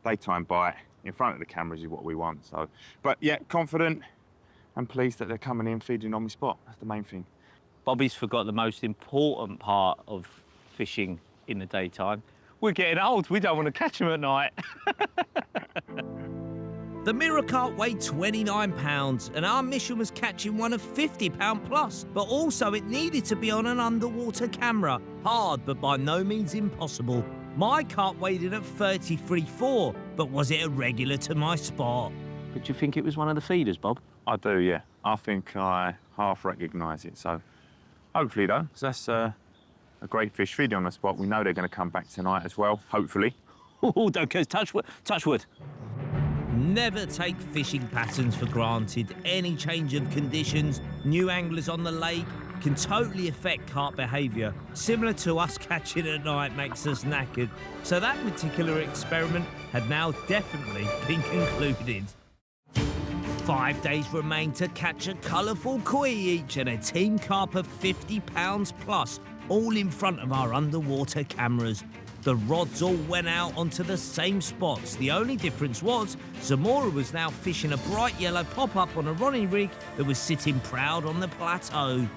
C: Daytime bite in front of the cameras is what we want. So, but yeah, confident and pleased that they're coming in feeding on my spot. That's the main thing.
A: Bobby's forgot the most important part of fishing in the daytime. We're getting old. We don't want to catch them at night.
B: The mirror carp weighed 29 pounds, and our mission was catching one of 50 pound plus, but also it needed to be on an underwater camera. Hard, but by no means impossible. My carp weighed in at 33.4, but was it a regular to my spot?
A: But do you think it was one of the feeders, Bob?
C: I do, yeah. I think I half recognise it. So hopefully, though, 'cause that's a great fish feeding on the spot. We know they're going to come back tonight as well, hopefully.
A: Oh, don't go, touch wood, touch wood.
B: Never take fishing patterns for granted. Any change of conditions, new anglers on the lake, can totally affect carp behaviour. Similar to us catching at night makes us knackered. So that particular experiment had now definitely been concluded. 5 days remain to catch a colourful koi each and a team carp of 50 pounds plus, all in front of our underwater cameras. The rods all went out onto the same spots. The only difference was Zamora was now fishing a bright yellow pop-up on a Ronnie rig that was sitting proud on the plateau.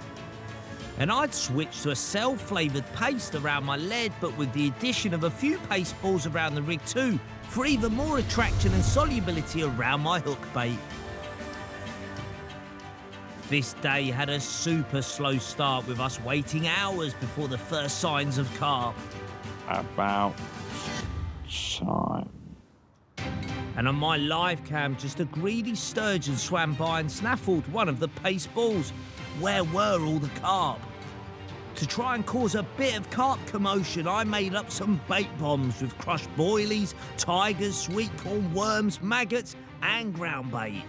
B: And I'd switched to a cell-flavoured paste around my lead, but with the addition of a few paste balls around the rig too, for even more attraction and solubility around my hook bait. This day had a super slow start, with us waiting hours before the first signs of carp.
G: About time.
B: And on my live cam, just a greedy sturgeon swam by and snaffled one of the paste balls. Where were all the carp? To try and cause a bit of carp commotion, I made up some bait bombs with crushed boilies, tigers, sweet corn, worms, maggots, and ground bait.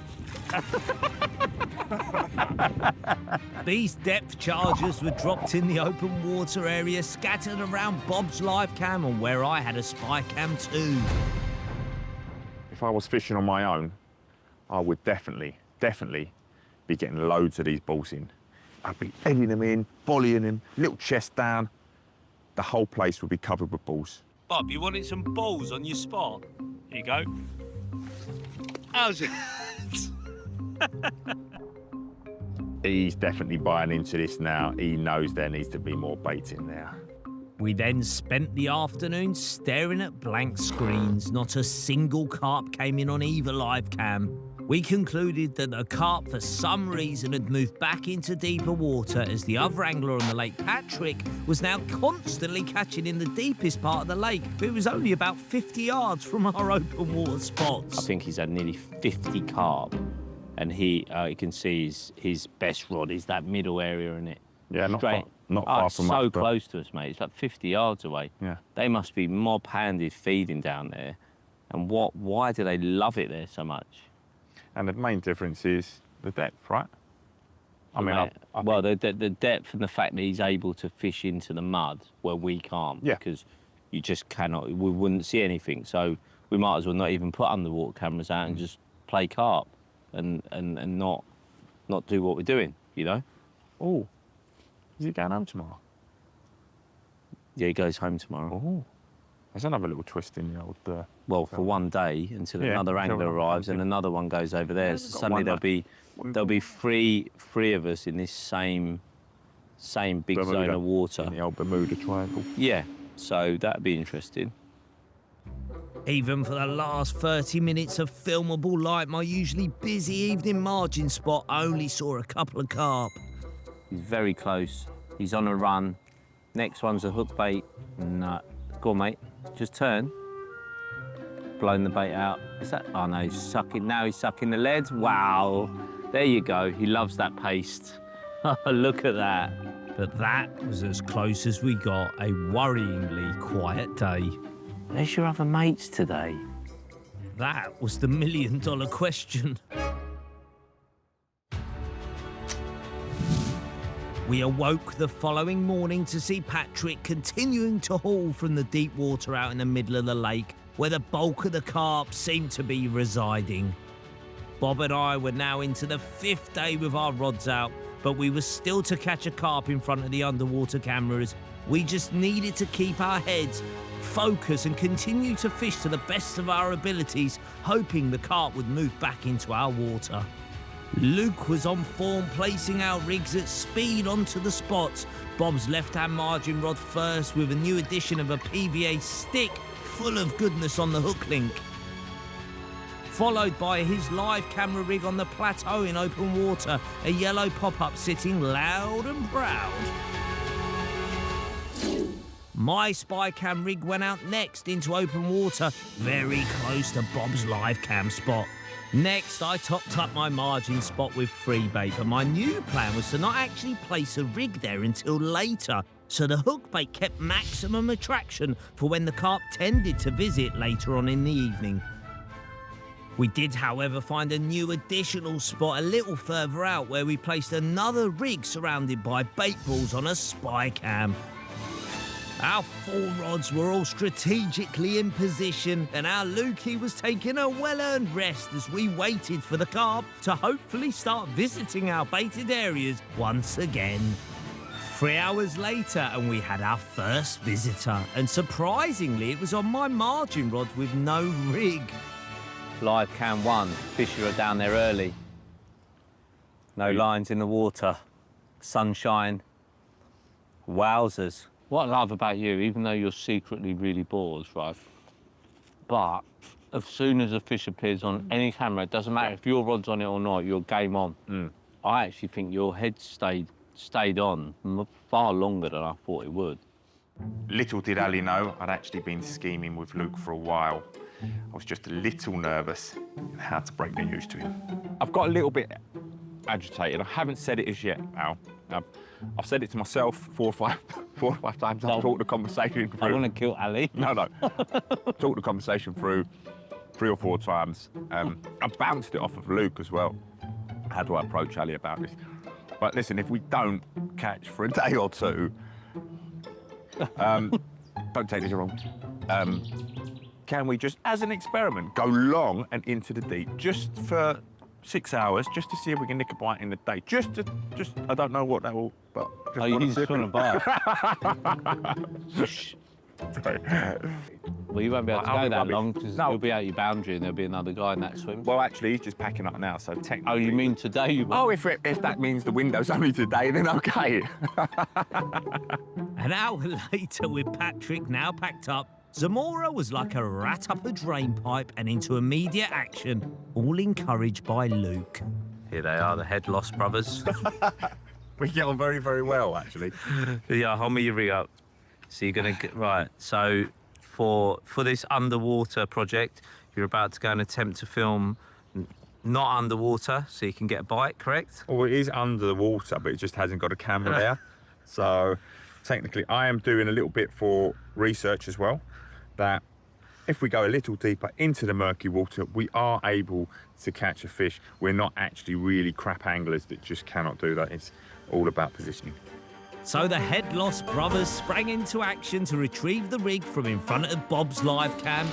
B: These depth chargers were dropped in the open water area, scattered around Bob's live cam and where I had a spy cam too.
G: If I was fishing on my own, I would definitely be getting loads of these balls in. I'd be egging them in, volleying them, little chest down. The whole place would be covered with balls.
F: Bob, you wanted some balls on your spot? Here you go. How's it?
G: He's definitely buying into this now. He knows there needs to be more bait in there.
B: We then spent the afternoon staring at blank screens. Not a single carp came in on either live cam. We concluded that the carp, for some reason, had moved back into deeper water, as the other angler on the lake, Patrick, was now constantly catching in the deepest part of the lake. It was only about 50 yards from our open water spots.
A: I think he's had nearly 50 carp, and you can see his best rod is that middle area in it.
G: Yeah, not
A: Straight.
G: far from us.
A: So
G: but-
A: close to us, mate. It's like 50 yards away.
G: Yeah.
A: They must be mob-handed feeding down there. And why do they love it there so much?
G: And the main difference is the depth, right? I mean,
A: Mate,
G: I
A: well, the depth and the fact that he's able to fish into the mud where we can't.
G: Yeah.
A: Because you just cannot, we wouldn't see anything. So we might as well not even put underwater cameras out and just play carp and not do what we're doing, you know?
G: Oh, is he going home tomorrow?
A: Yeah, he goes home tomorrow.
G: Oh, there's another little twist in the old...
A: Well, for one day until
G: Yeah,
A: another
G: until
A: angler
G: another
A: arrives
G: one,
A: and another one goes over there. So
G: got
A: suddenly
G: one
A: there'll be three of us in this same big zone of water.
G: In the old Bermuda Triangle.
A: Yeah, so that'd be interesting.
B: Even for the last 30 minutes of filmable light, my usually busy evening margin spot only saw a couple of carp.
A: He's very close. He's on a run. Next one's a hook bait. No, go on, mate. Just turn. Blown the bait out. Is that? Oh no, he's sucking. Now he's sucking the lead. Wow. There you go. He loves that paste. Look at that.
B: But that was as close as we got. A worryingly quiet day.
A: Where's your other mates today?
B: That was the million-dollar question. We awoke the following morning to see Patrick continuing to haul from the deep water out in the middle of the lake, where the bulk of the carp seemed to be residing. Bob and I were now into the 5th day with our rods out, but we were still to catch a carp in front of the underwater cameras. We just needed to keep our heads, focus and continue to fish to the best of our abilities, hoping the carp would move back into our water. Luke was on form, placing our rigs at speed onto the spots. Bob's left-hand margin rod first, with a new addition of a PVA stick full of goodness on the hook link. Followed by his live camera rig on the plateau in open water, a yellow pop-up sitting loud and proud. My spy cam rig went out next into open water, very close to Bob's live cam spot. Next, I topped up my margin spot with free bait, but my new plan was to not actually place a rig there until later, so the hook bait kept maximum attraction for when the carp tended to visit later on in the evening. We did, however, find a new additional spot a little further out, where we placed another rig surrounded by bait balls on a spy cam. Our 4 rods were all strategically in position, and our Lukey was taking a well-earned rest as we waited for the carp to hopefully start visiting our baited areas once again. 3 hours later, and we had our first visitor, and surprisingly, it was on my margin rods with no rig.
A: Live cam 1, fisher are down there early. No lines in the water, sunshine, Wowzers. What I love about you, even though you're secretly really bored, right? But as soon as a fish appears on any camera, it doesn't matter if your rod's on it or not, you're game on. I actually think your head stayed on far longer than I thought it would.
G: Little did Ali know, I'd actually been scheming with Luke for a while. I was just a little nervous in how to break the news to him. I've got a little bit agitated. I haven't said it as yet, Al. I've said it to myself four or five times. I've talked the conversation through.
A: I want to kill Ali.
G: No. Talked the conversation through 3 or 4 times. I bounced it off of Luke as well. How do I approach Ali about this? But listen, if we don't catch for a day or two, don't take this wrong. Can we just, as an experiment, go long and into the deep, just for 6 hours, just to see if we can nick a bite in the day? Just, I don't know what that will, but...
A: Oh, you just want to bite?
G: Sorry.
A: Well, you won't be able to go that long, because you'll be out your boundary and there'll be another guy in that swim.
G: Well, actually, he's just packing up now, so technically...
A: Oh, you mean today you won't?
G: Oh, if that means the window's only today, then OK.
B: An hour later, with Patrick now packed up, Zamora was like a rat up a drain pipe and into immediate action, all encouraged by Luke.
A: Here they are, the head loss brothers.
G: We get on very, very well, actually.
A: Yeah, hold me your rig up. So you're gonna get, right, so for this underwater project, you're about to go and attempt to film not underwater, so you can get a bite, correct?
G: Well, it is under the water, but it just hasn't got a camera there. So technically, I am doing a little bit for research as well, that if we go a little deeper into the murky water, we are able to catch a fish. We're not actually really crap anglers that just cannot do that. It's all about positioning.
B: So the head loss brothers sprang into action to retrieve the rig from in front of Bob's live cam,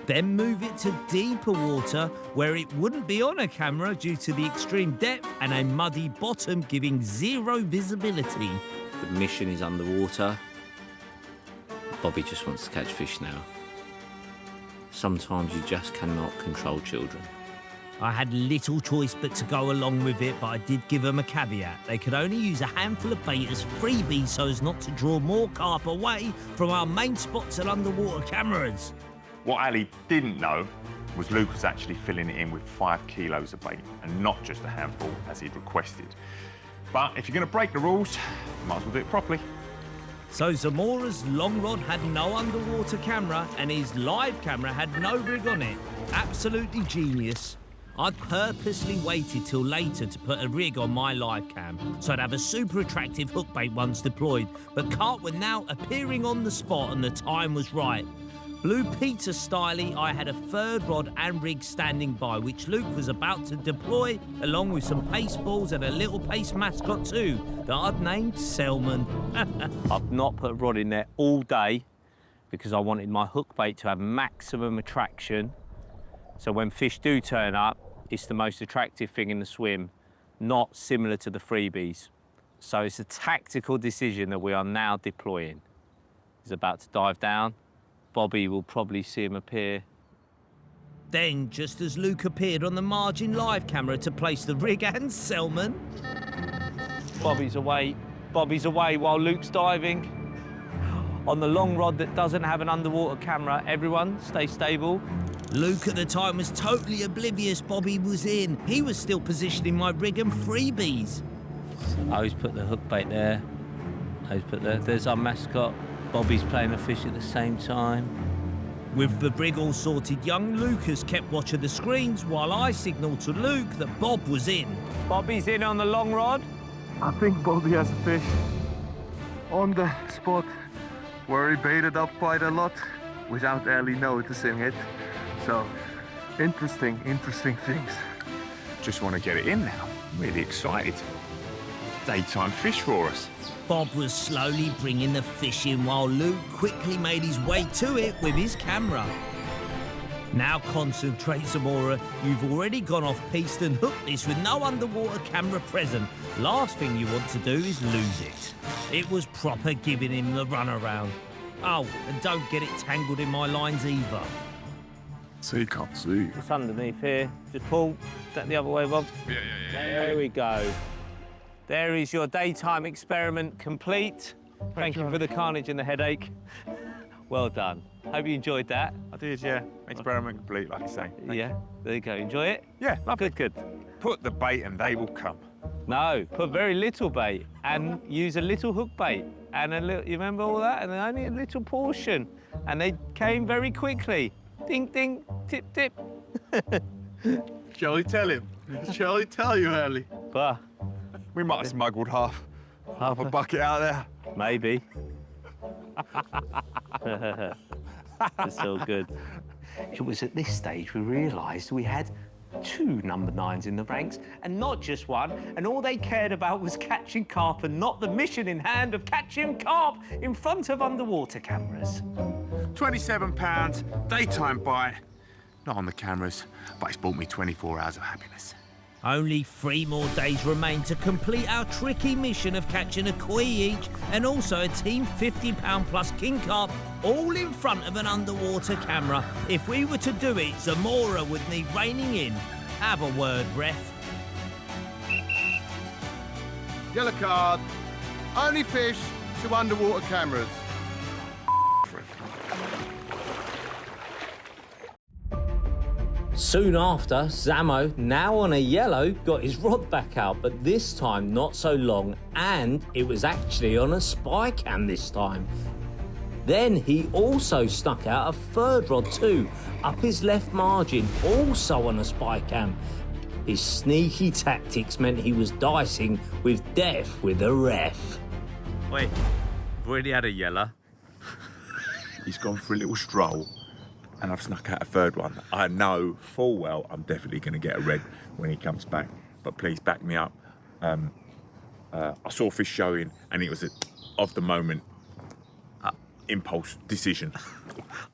B: then move it to deeper water where it wouldn't be on a camera due to the extreme depth and a muddy bottom giving zero visibility.
F: The mission is underwater. Bobby just wants to catch fish now. Sometimes you just cannot control children.
B: I had little choice but to go along with it, but I did give them a caveat. They could only use a handful of bait as freebies so as not to draw more carp away from our main spots and underwater cameras.
G: What Ali didn't know was Luke was actually filling it in with 5 kilos of bait and not just a handful as he'd requested. But if you're going to break the rules, you might as well do it properly.
B: So Zamora's long rod had no underwater camera and his live camera had no rig on it. Absolutely genius. I'd purposely waited till later to put a rig on my live cam, so I'd have a super attractive hook bait once deployed, but carp were now appearing on the spot and the time was right. Blue Peter styly, I had a third rod and rig standing by, which Luke was about to deploy, along with some paste balls and a little paste mascot too, that I'd named Selman.
A: I've not put a rod in there all day because I wanted my hook bait to have maximum attraction. So when fish do turn up, it's the most attractive thing in the swim, not similar to the freebies. So it's a tactical decision that we are now deploying. He's about to dive down. Bobby will probably see him appear.
B: Then, just as Luke appeared on the margin live camera to place the rig and Selman,
A: Bobby's away while Luke's diving. On the long rod that doesn't have an underwater camera, everyone stay stable.
B: Luke at the time was totally oblivious Bobby was in. He was still positioning my rig and freebies.
A: Oh, he's put the hook bait there. Oh, he's put there's our mascot. Bobby's playing a fish at the same time.
B: With the rig all sorted, young Lucas kept watch of the screens while I signalled to Luke that Bob was in.
A: Bobby's in on the long rod.
D: I think Bobby has a fish on the spot where he baited up quite a lot without Ali noticing it. So, interesting things.
G: Just want to get it in now. I'm really excited. Daytime fish for us.
B: Bob was slowly bringing the fish in while Luke quickly made his way to it with his camera. Now concentrate, Zamora. You've already gone off piste and hooked this with no underwater camera present. Last thing you want to do is lose it. It was proper giving him the runaround. Oh, and don't get it tangled in my lines either.
E: So you can't see.
A: It's underneath here. Just pull that the other way, Bob.
E: Yeah.
A: There we go. There is your daytime experiment complete. Thank you for the carnage and the headache. Well done. Hope you enjoyed that.
G: I did, yeah. Experiment complete, like you say.
A: Yeah, there you go. Enjoy it?
G: Yeah, lovely.
A: Good.
G: Put the bait and they will come.
A: No, put very little bait and use a little hook bait and a little. You remember all that? And only a little portion, and they came very quickly. Ding, ding, tip, tip.
D: Shall we tell him? Shall we tell you, Ali?
A: Bah,
G: We might have smuggled half a bucket out there.
A: maybe. It's all good. It was at this stage we realised we had 2 number 9s in the ranks, and not just one, and all they cared about was catching carp and not the mission in hand of catching carp in front of underwater cameras.
C: £27, daytime bite. Not on the cameras, but it's brought me 24 hours of happiness.
B: Only 3 more days remain to complete our tricky mission of catching a koi each and also a team £50 plus king carp, all in front of an underwater camera. If we were to do it, Zamora would need reining in. Have a word, ref.
D: Yellow card. Only fish to underwater cameras.
F: Soon after, Zamo, now on a yellow, got his rod back out, but this time not so long, and it was actually on a spy cam this time. Then he also snuck out a 3rd rod too, up his left margin, also on a spy cam. His sneaky tactics meant he was dicing with death with a ref.
H: Wait, we've already had a yellow.
C: He's gone for a little stroll, and I've snuck out a 3rd one. I know full well I'm definitely going to get a red when he comes back, but please back me up. I saw fish showing, and it was of the moment impulse decision.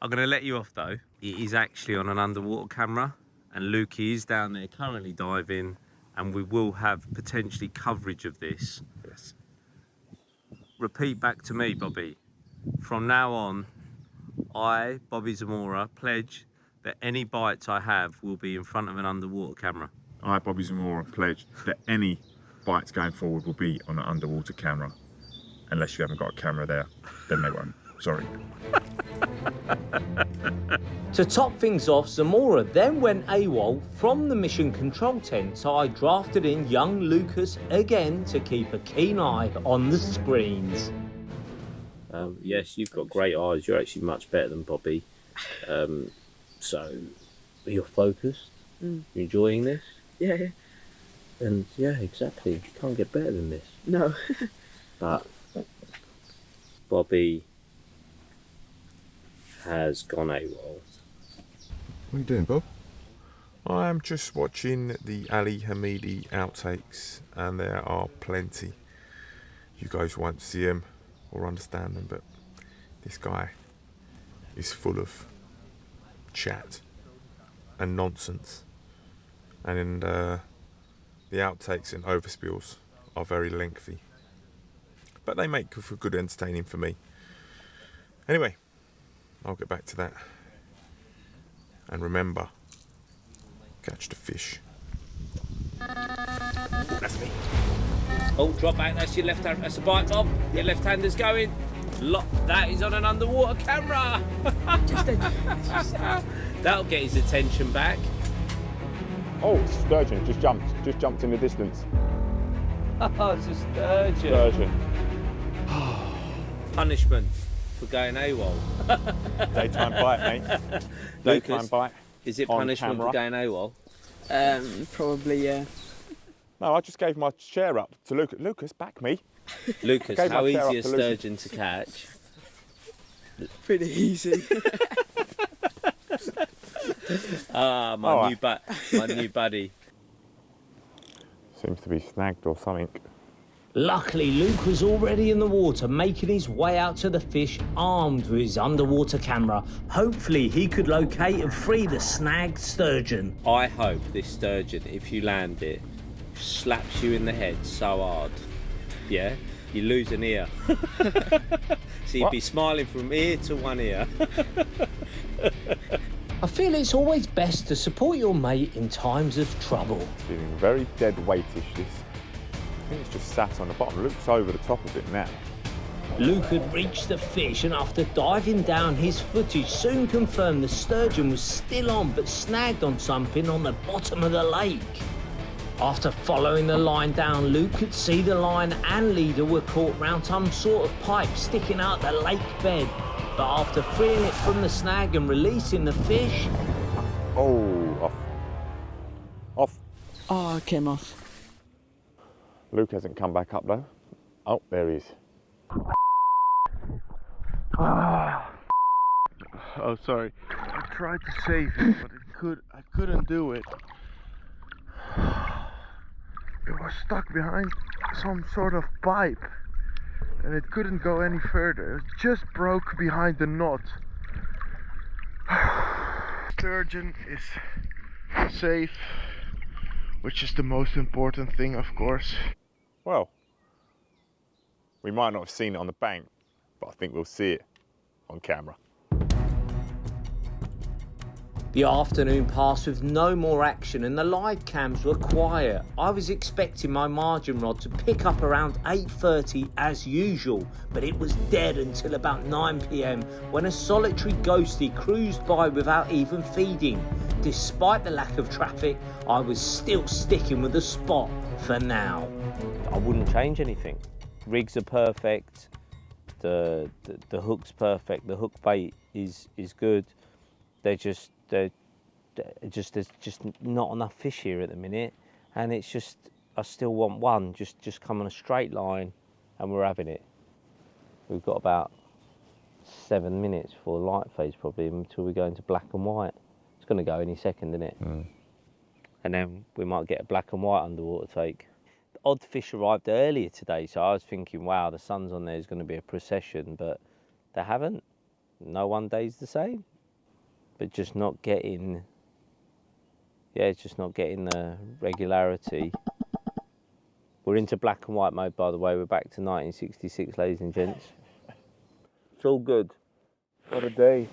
H: I'm going to let you off though. It is actually on an underwater camera, and Luke is down there currently diving, and we will have potentially coverage of this.
C: Yes.
H: Repeat back to me, Bobby. From now on, I, Bobby Zamora, pledge that any bites I have will be in front of an underwater camera.
C: I, Bobby Zamora, pledge that any bites going forward will be on an underwater camera. Unless you haven't got a camera there, then they won't. Sorry.
F: To top things off, Zamora then went AWOL from the mission control tent, so I drafted in young Lucas again to keep a keen eye on the screens.
A: Yes, you've got great eyes. You're actually much better than Bobby. So, you're focused. You're enjoying this.
I: Yeah.
A: And yeah, exactly. You can't get better than this.
I: No.
A: But Bobby has gone AWOL.
C: What are you doing, Bob? I'm just watching the Ali Hamidi outtakes, and there are plenty. You guys won't see them or understand them, but this guy is full of chat and nonsense, and the outtakes and overspills are very lengthy, but they make for good entertaining for me. Anyway, I'll get back to that, and remember, catch the fish. That's me.
A: Oh, drop back. That's your left hand. That's a bite, Bob. Your left hander's going. Look, that is on an underwater camera. That'll get his attention back.
G: Oh, it's a sturgeon. Just jumped in the distance.
A: Oh, it's a sturgeon.
G: Sturgeon.
A: Punishment for going AWOL.
G: Daytime bite, mate. Daytime
A: Lucas,
G: bite.
A: Is it
G: on
A: punishment
G: camera.
A: for going AWOL?
I: Probably, yeah.
G: No, I just gave my share up to Lucas. Lucas, back me.
A: Lucas,
G: Gave
A: how
G: my share
A: easy
G: up
A: a
G: to Lucy.
A: sturgeon to catch?
I: Pretty easy.
A: Ah, my
G: All right.
A: my new buddy.
G: Seems to be snagged or something.
F: Luckily, Luke was already in the water, making his way out to the fish, armed with his underwater camera. Hopefully, he could locate and free the snagged sturgeon.
A: I hope this sturgeon, if you land it, slaps you in the head so hard. Yeah? You lose an ear. So you'd be smiling from ear to one ear.
F: I feel it's always best to support your mate in times of trouble.
G: Feeling very dead weightish, this. think it's just sat on the bottom. Luke's over the top of it now.
B: Luke had reached the fish and after diving down, his footage soon confirmed the sturgeon was still on but snagged on something on the bottom of the lake. After following the line down, Luke could see the line and leader were caught round some sort of pipe sticking out the lake bed. But after freeing it from the snag and releasing the fish...
G: Oh, off. Off.
I: Oh, it came off.
G: Luke hasn't come back up though. Oh, there he is.
D: Oh, sorry. I tried to save it, but I couldn't do it. It was stuck behind some sort of pipe, and it couldn't go any further. It just broke behind the knot. Sturgeon is safe, which is the most important thing, of course.
G: Well, we might not have seen it on the bank, but I think we'll see it on camera.
B: The afternoon passed with no more action and the live cams were quiet. I was expecting my margin rod to pick up around 8:30 as usual, but it was dead until about 9 PM when a solitary ghostie cruised by without even feeding. Despite the lack of traffic, I was still sticking with the spot for now. I wouldn't change anything. Rigs are perfect, the hook's perfect, the hook bait is good. There's just not enough fish here at the minute, and it's just I still want one. Just come on a straight line, and we're having it. We've got about 7 minutes for light phase probably until we go into black and white. It's going to go any second, isn't it?
G: Mm.
B: And then we might get a black and white underwater take. The odd fish arrived earlier today, so I was thinking, wow, the sun's on there is going to be a procession, but they haven't. No one day's the same. But just not getting, it's just not getting the regularity. We're into black and white mode, by the way. We're back to 1966, ladies and gents. It's all good.
G: What a day.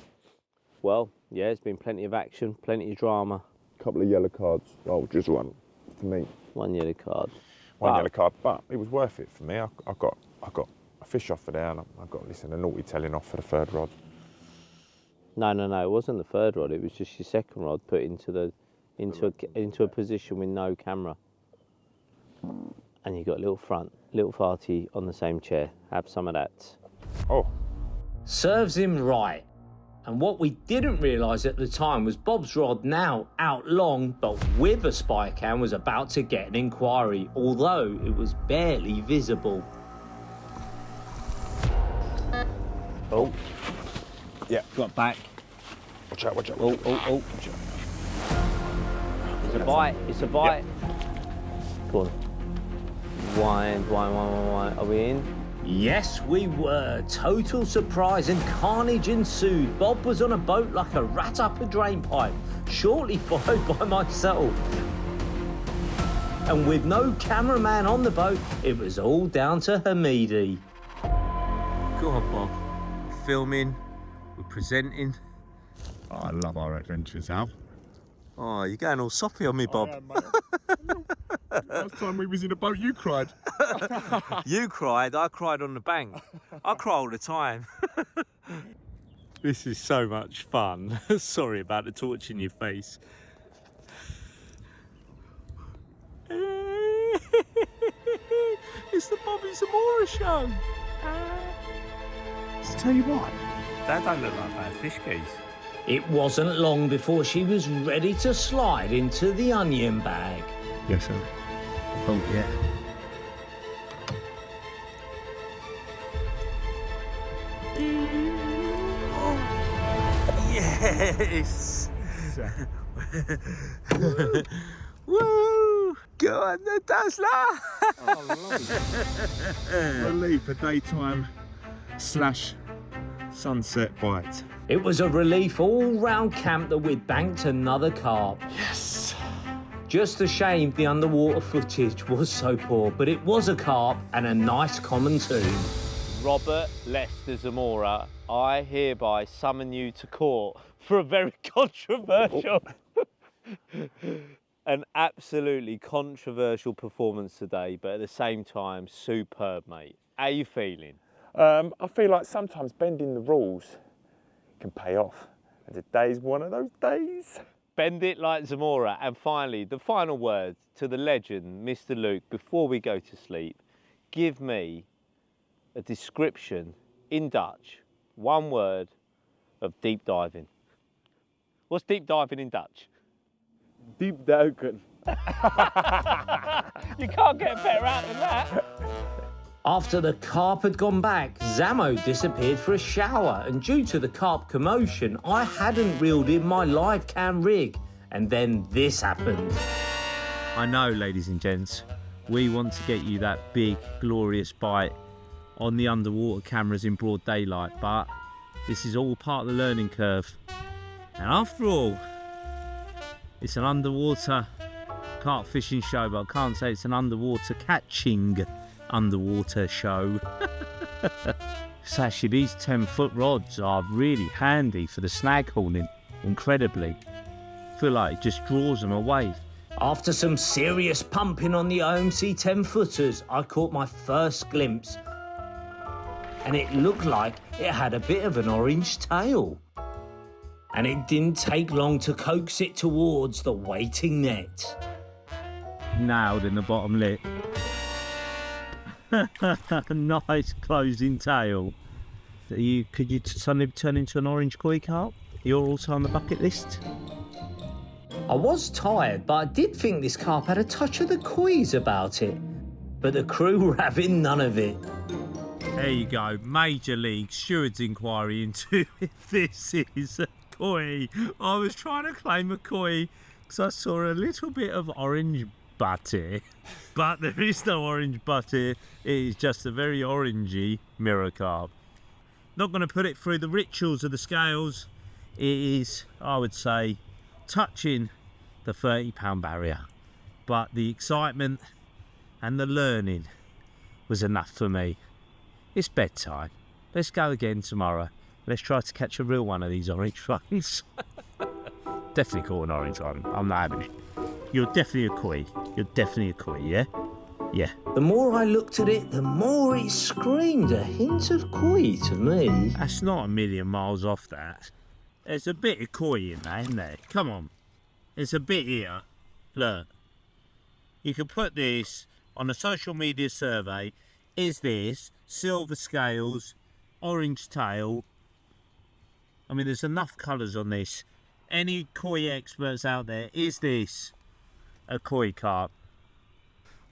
B: Well, yeah, there's been plenty of action, plenty of drama.
G: Couple of yellow cards. Oh, just one for me.
B: One yellow card.
G: One
B: Wow.
G: yellow card, but it was worth it for me. I got a fish off for there, and I got a naughty telling off for the third rod.
B: No, it wasn't the third rod. It was just your second rod put into a position with no camera, and you got a little farty on the same chair. Have some of that.
G: Oh,
B: serves him right. And what we didn't realise at the time was Bob's rod, now out long but with a spy cam, was about to get an inquiry, although it was barely visible. Oh.
G: yeah.
B: Got back.
G: Watch out, watch out.
B: Oh.
G: Watch out.
B: It's a bite. It's a bite. Go on. Wind. Are we in? Yes, we were. Total surprise and carnage ensued. Bob was on a boat like a rat up a drain pipe, shortly followed by myself. And with no cameraman on the boat, it was all down to Hamidi. Go on, Bob. We're filming, we're presenting.
C: Oh, I love our adventures, Al.
H: Oh, you're going all soppy on me, Bob.
C: Last time we was in a boat, you cried.
H: You cried, I cried on the bank. I cry all the time.
F: This is so much fun. Sorry about the torch in your face. It's the Bobby Zamora show.
C: Just tell you what.
F: That don't look like bad fish geese.
B: It wasn't long before she was ready to slide into the onion bag.
C: Yes, sir.
F: Oh, yeah.
H: Yes! Woo! Go on the Dazzler!
C: Oh, lovely. Relief, a daytime / sunset bite.
B: It was a relief all round camp that we'd banked another carp.
C: Yes.
B: Just a shame the underwater footage was so poor, but it was a carp and a nice common tune. Robert Lester Zamora, I hereby summon you to court for a very controversial
H: An absolutely controversial performance today, but at the same time, superb, mate. How are you feeling?
G: I feel like sometimes bending the rules can pay off. And today's one of those days.
H: Bend it like Zamora. And finally, the final words to the legend, Mr. Luc, before we go to sleep. Give me a description in Dutch, one word, of deep diving. What's deep diving in Dutch?
I: Diep duiken.
H: You can't get better out than that.
F: After the carp had gone back, Zamo disappeared for a shower, and due to the carp commotion, I hadn't reeled in my live cam rig. And then this happened.
B: I know, ladies and gents, we want to get you that big, glorious bite on the underwater cameras in broad daylight, but this is all part of the learning curve. And after all, it's an underwater carp fishing show, but I can't say it's an underwater catching underwater show. So actually, these 10-foot rods are really handy for the snag hauling, incredibly. I feel like it just draws them away.
F: After some serious pumping on the OMC 10-footers, I caught my first glimpse. And it looked like it had a bit of an orange tail. And it didn't take long to coax it towards the waiting net.
B: Nailed in the bottom lip. Nice closing tail. Could you suddenly turn into an orange koi carp? You're also on the bucket list?
F: I was tired, but I did think this carp had a touch of the koi's about it. But the crew were having none of it.
B: There you go, Major League Steward's inquiry into if this is a koi. I was trying to claim a koi because I saw a little bit of orange butter, but there is no orange butter. It is just a very orangey mirror carp. Not going to put it through the rituals of the scales. It is, I would say, touching the 30-pound barrier, but the excitement and the learning was enough for me. It's bedtime. Let's go again tomorrow. Let's try to catch a real one of these orange ones. Definitely caught an orange one. I'm not having it. You're definitely a koi. You're definitely a koi, yeah? Yeah.
F: The more I looked at it, the more it screamed a hint of koi to me.
B: That's not a million miles off that. There's a bit of koi in there, isn't there? Come on. There's a bit here. Look. You can put this on a social media survey. Is this silver scales, orange tail? I mean, there's enough colours on this. Any koi experts out there, is this a koi carp?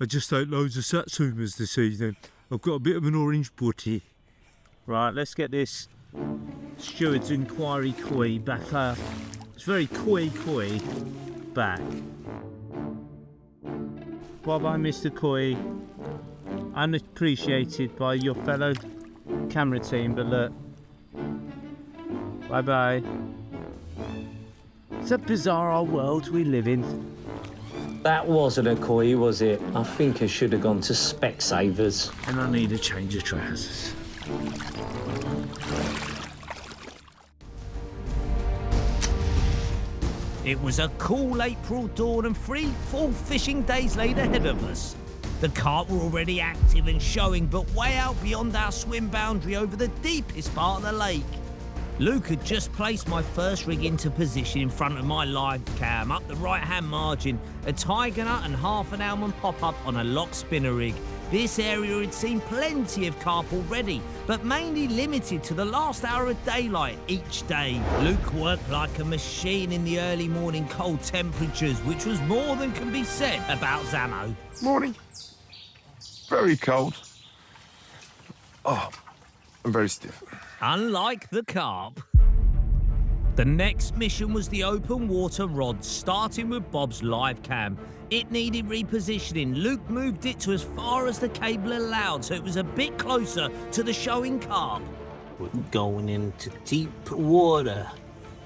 B: I just ate loads of satsumas this evening. I've got a bit of an orange butty. Right, let's get this Steward's inquiry koi back up. It's very koi back. Bye-bye, Mr. Koi. Unappreciated by your fellow camera team, but look. Bye-bye. It's a bizarre old world we live in.
F: That wasn't a koi, was it? I think I should have gone to Specsavers.
B: And I need a change of trousers.
F: It was a cool April dawn and 3 full fishing days laid ahead of us. The carp were already active and showing, but way out beyond our swim boundary over the deepest part of the lake. Luc had just placed my first rig into position in front of my live cam, up the right-hand margin, a tiger nut and half an almond pop-up on a lock spinner rig. This area had seen plenty of carp already, but mainly limited to the last hour of daylight each day. Luc worked like a machine in the early morning cold temperatures, which was more than can be said about Zamo.
D: Morning. Very cold. Oh, I'm very stiff.
F: Unlike the carp. The next mission was the open water rod, starting with Bob's live cam. It needed repositioning. Luc moved it to as far as the cable allowed, so it was a bit closer to the showing carp.
H: We're going into deep water,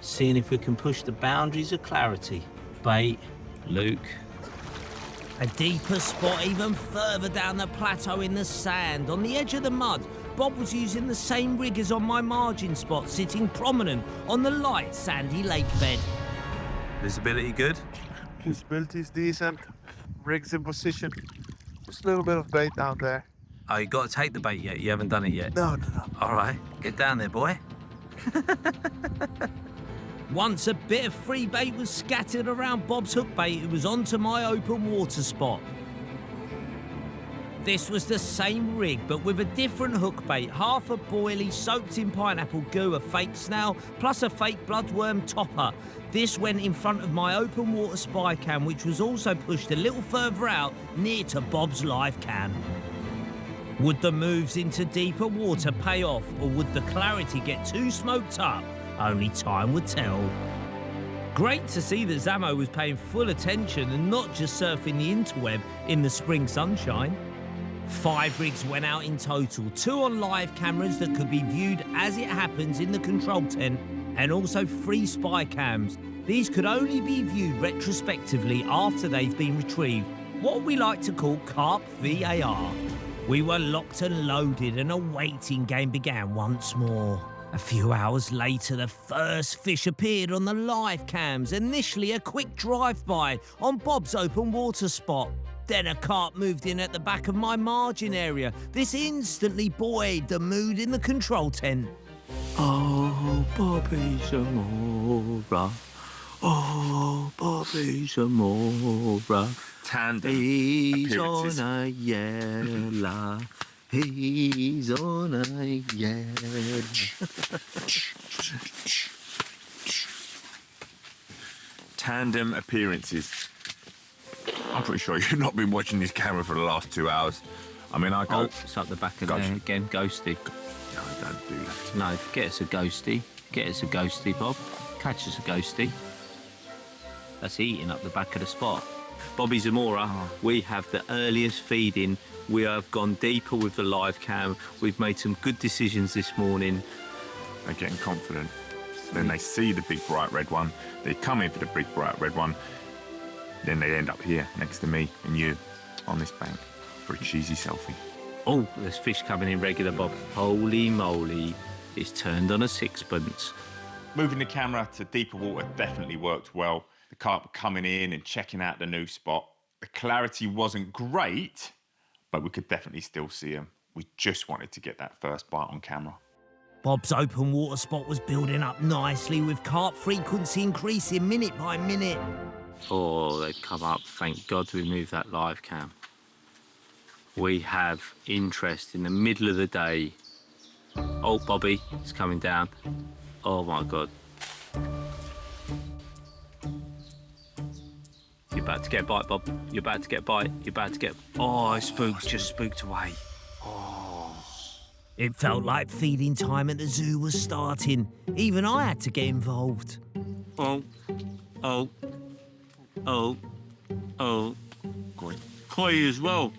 H: seeing if we can push the boundaries of clarity. Bait, Luc.
F: A deeper spot even further down the plateau in the sand, on the edge of the mud. Bob was using the same rig as on my margin spot, sitting prominent on the light sandy lake bed.
H: Visibility good?
D: Visibility is decent. Rig's in position. Just a little bit of bait down there.
F: Oh, you got to take the bait yet? You haven't done it yet?
D: No.
F: All right, get down there, boy.
B: Once a bit of free bait was scattered around Bob's hook bait, it was onto my open water spot. This was the same rig, but with a different hook bait, half a boilie soaked in pineapple goo, a fake snail, plus a fake bloodworm topper. This went in front of my open water spy cam, which was also pushed a little further out, near to Bob's live cam. Would the moves into deeper water pay off, or would the clarity get too smoked up? Only time would tell. Great to see that Zamo was paying full attention and not just surfing the interweb in the spring sunshine. 5 rigs went out in total, 2 on live cameras that could be viewed as it happens in the control tent, and also 3 spy cams. These could only be viewed retrospectively after they've been retrieved, what we like to call CARP VAR. We were locked and loaded and a waiting game began once more. A few hours later, the first fish appeared on the live cams, initially a quick drive-by on Bob's open water spot. Then a carp moved in at the back of my margin area. This instantly buoyed the mood in the control tent.
A: Oh, Bobby Zamora. Oh, Bobby Zamora.
G: Tandem
A: He's
G: appearances.
A: on a yellow. He's on a yellow.
G: Tandem appearances. I'm pretty sure you've not been watching this camera for the last 2 hours. I mean, I go...
A: Oh, it's up the back of
G: Ghost.
A: there again, ghosty.
G: No, don't do that.
A: No, get us a ghosty. Get us a ghosty, Bob. Catch us a ghosty. That's eating up the back of the spot. Bobby Zamora, we have the earliest feeding. We have gone deeper with the live cam. We've made some good decisions this morning.
G: They're getting confident. Then they see the big bright red one. They come in for the big bright red one. Then they end up here next to me and you on this bank for a cheesy selfie.
A: Oh, there's fish coming in regular, Bob. Holy moly, it's turned on a sixpence.
G: Moving the camera to deeper water definitely worked well. The carp were coming in and checking out the new spot. The clarity wasn't great, but we could definitely still see them. We just wanted to get that first bite on camera.
B: Bob's open water spot was building up nicely with carp frequency increasing minute by minute.
A: Oh, they've come up. Thank God we moved that live cam. We have interest in the middle of the day. Oh, Bobby, it's coming down. Oh, my God. You're about to get a bite, Bob. You're about to get a bite. You're about to get... Oh, just spooked away.
B: It felt like feeding time at the zoo was starting. Even I had to get involved.
A: Oh. Koi as well.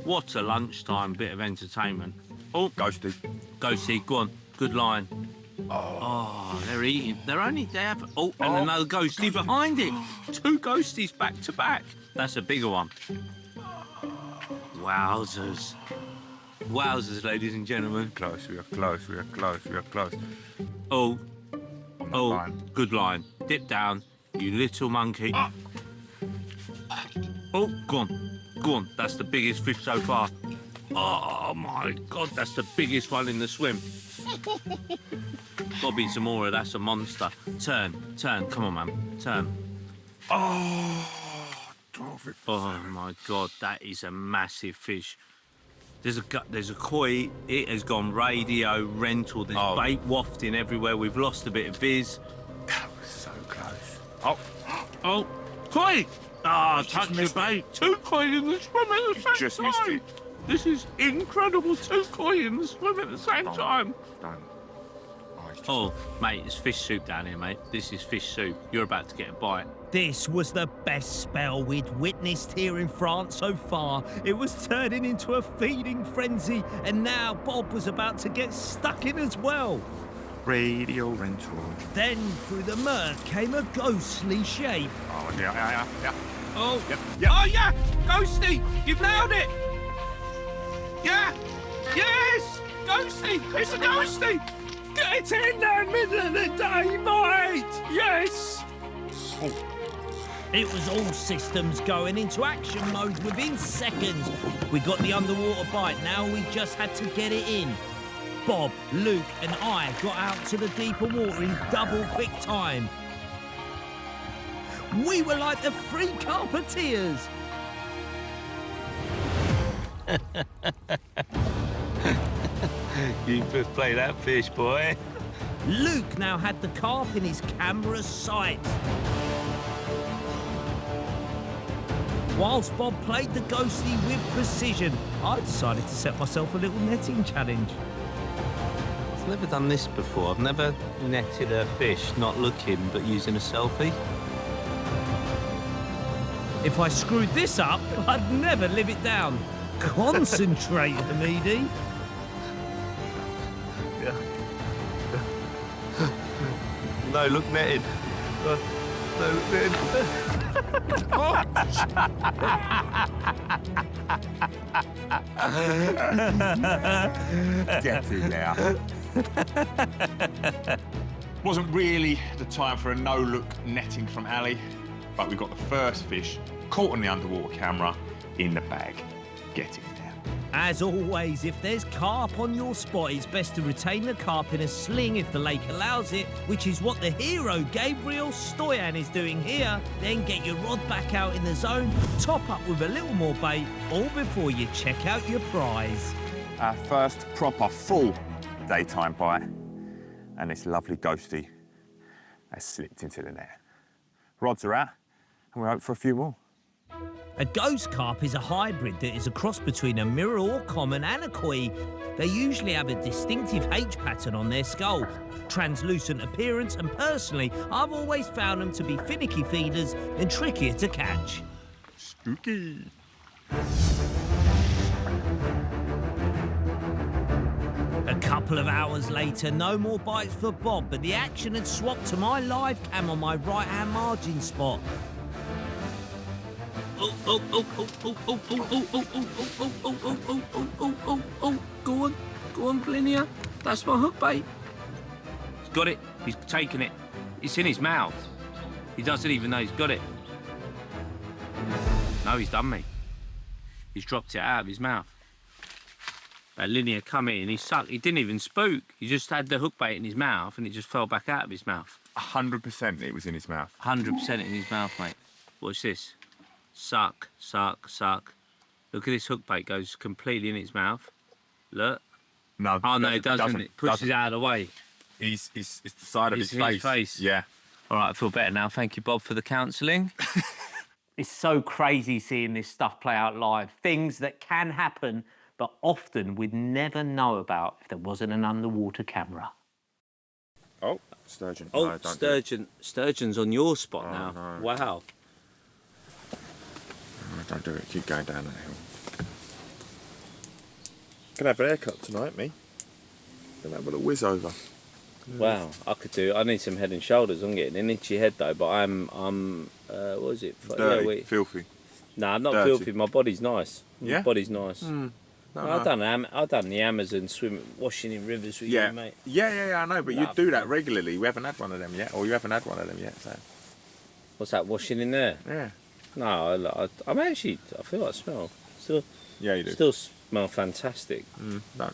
A: What a lunchtime bit of entertainment. Oh,
G: Ghosty.
A: Ghosty, go on. Good line. Oh, they're eating. They have. Oh, and another ghosty behind it. 2 ghosties back to back. That's a bigger one. Wowzers. Wowzers, ladies and gentlemen.
G: Close, we are close, we are close, we are close.
A: Oh,
G: On that line.
A: good line. Dip down, you little monkey. Oh, go on. That's the biggest fish so far. Oh my God, that's the biggest one in the swim. Bobby Zamora, that's a monster. Turn, come on, man, turn. Oh my God, that is a massive fish. There's a koi, it has gone radio, rental, there's bait wafting everywhere. We've lost a bit of viz.
G: That was so close.
A: Oh, koi! Touch your bait. 2 koi in the swim at the same
G: Just
A: time.
G: missed it.
A: This is incredible. 2 koi in the swim at the same time.
G: Don't.
A: Oh, mate, it's fish soup down here, mate. This is fish soup. You're about to get a bite.
B: This was the best spell we'd witnessed here in France so far. It was turning into a feeding frenzy, and now Bob was about to get stuck in as well.
G: Radio rental.
B: Then through the murk came a ghostly shape.
G: Oh, yeah.
A: Oh,
G: Yep.
A: oh yeah, ghosty, you've nailed it. Yeah, yes, ghosty, it's a ghosty. Get in there, middle of the day, mate. Yes.
B: It was all systems going into action mode within seconds. We got the underwater bite, now we just had to get it in. Bob, Luke and I got out to the deeper water in double quick time. We were like the free carpeteers.
F: You just play that fish, boy.
B: Luke now had the carp in his camera's sight. Whilst Bob played the ghosty with precision, I decided to set myself a little netting challenge.
F: I've never done this before. I've never netted a fish not looking but using a selfie.
B: If I screwed this up, I'd never live it down. Concentrate, Hamidi.
F: No, look netted. No, look netted.
G: Get it now. Wasn't really the time for a no-look netting from Ali, but we got the first fish caught on the underwater camera in the bag. Get it now.
B: As always, if there's carp on your spot, it's best to retain the carp in a sling if the lake allows it, which is what the hero Gabriel Stoyan is doing here. Then get your rod back out in the zone, top up with a little more bait, all before you check out your prize.
G: Our first proper full daytime bite, and this lovely ghosty has slipped into the net. Rods are out, and we hope for a few more.
B: A ghost carp is a hybrid that is a cross between a mirror or common and a koi. They usually have a distinctive H pattern on their skull, translucent appearance, and personally, I've always found them to be finicky feeders and trickier to catch.
G: Spooky.
B: A couple of hours later, no more bites for Bob, but the action had swapped to my live cam on my right-hand margin spot.
F: Oh, oh, oh, oh, oh, oh, oh, oh, oh, oh, oh, oh, oh, oh, oh, oh, oh, oh, go on, Glinia. That's my hook bait. He's got it, he's taken it. It's in his mouth. He doesn't even know he's got it. No, he's done me. He's dropped it out of his mouth. That linear come in, he sucked, he didn't even spook. He just had the hook bait in his mouth and it just fell back out of his mouth.
G: 100% it was in his mouth.
F: 100% in his mouth, mate. Watch this. Suck, suck, suck. Look at this hook bait, goes completely in its mouth. Look.
G: No.
F: Oh, no, it doesn't. It pushes it out of the way.
G: It's the side of his face. Yeah.
F: All right, I feel better now. Thank you, Bob, for the counselling.
A: It's so crazy seeing this stuff play out live. Things that can happen, but often we'd never know about if there wasn't an underwater camera.
G: Oh, sturgeon.
F: Oh,
G: no,
F: sturgeon. Sturgeon's on your spot now.
G: No.
F: Wow.
G: No, don't do it. Keep going down that hill. Gonna have an haircut tonight, me. Gonna have a little whiz over.
F: Wow, I could do. I need some head and shoulders. I'm getting an itchy head though, but I'm what is it?
G: Dirty, filthy.
F: No, I'm not
G: Dirty.
F: filthy. My body's nice.
G: Yeah?
F: My body's nice.
G: No.
F: I've done the Amazon swim, washing in rivers with you, mate.
G: Yeah, I know, but you do that regularly. We haven't had one of them yet, or you haven't had one of them yet, so.
F: What's that, washing in there?
G: Yeah.
F: No, I'm actually, I feel like I smell. Still,
G: Yeah, you do.
F: still smell fantastic.
G: No.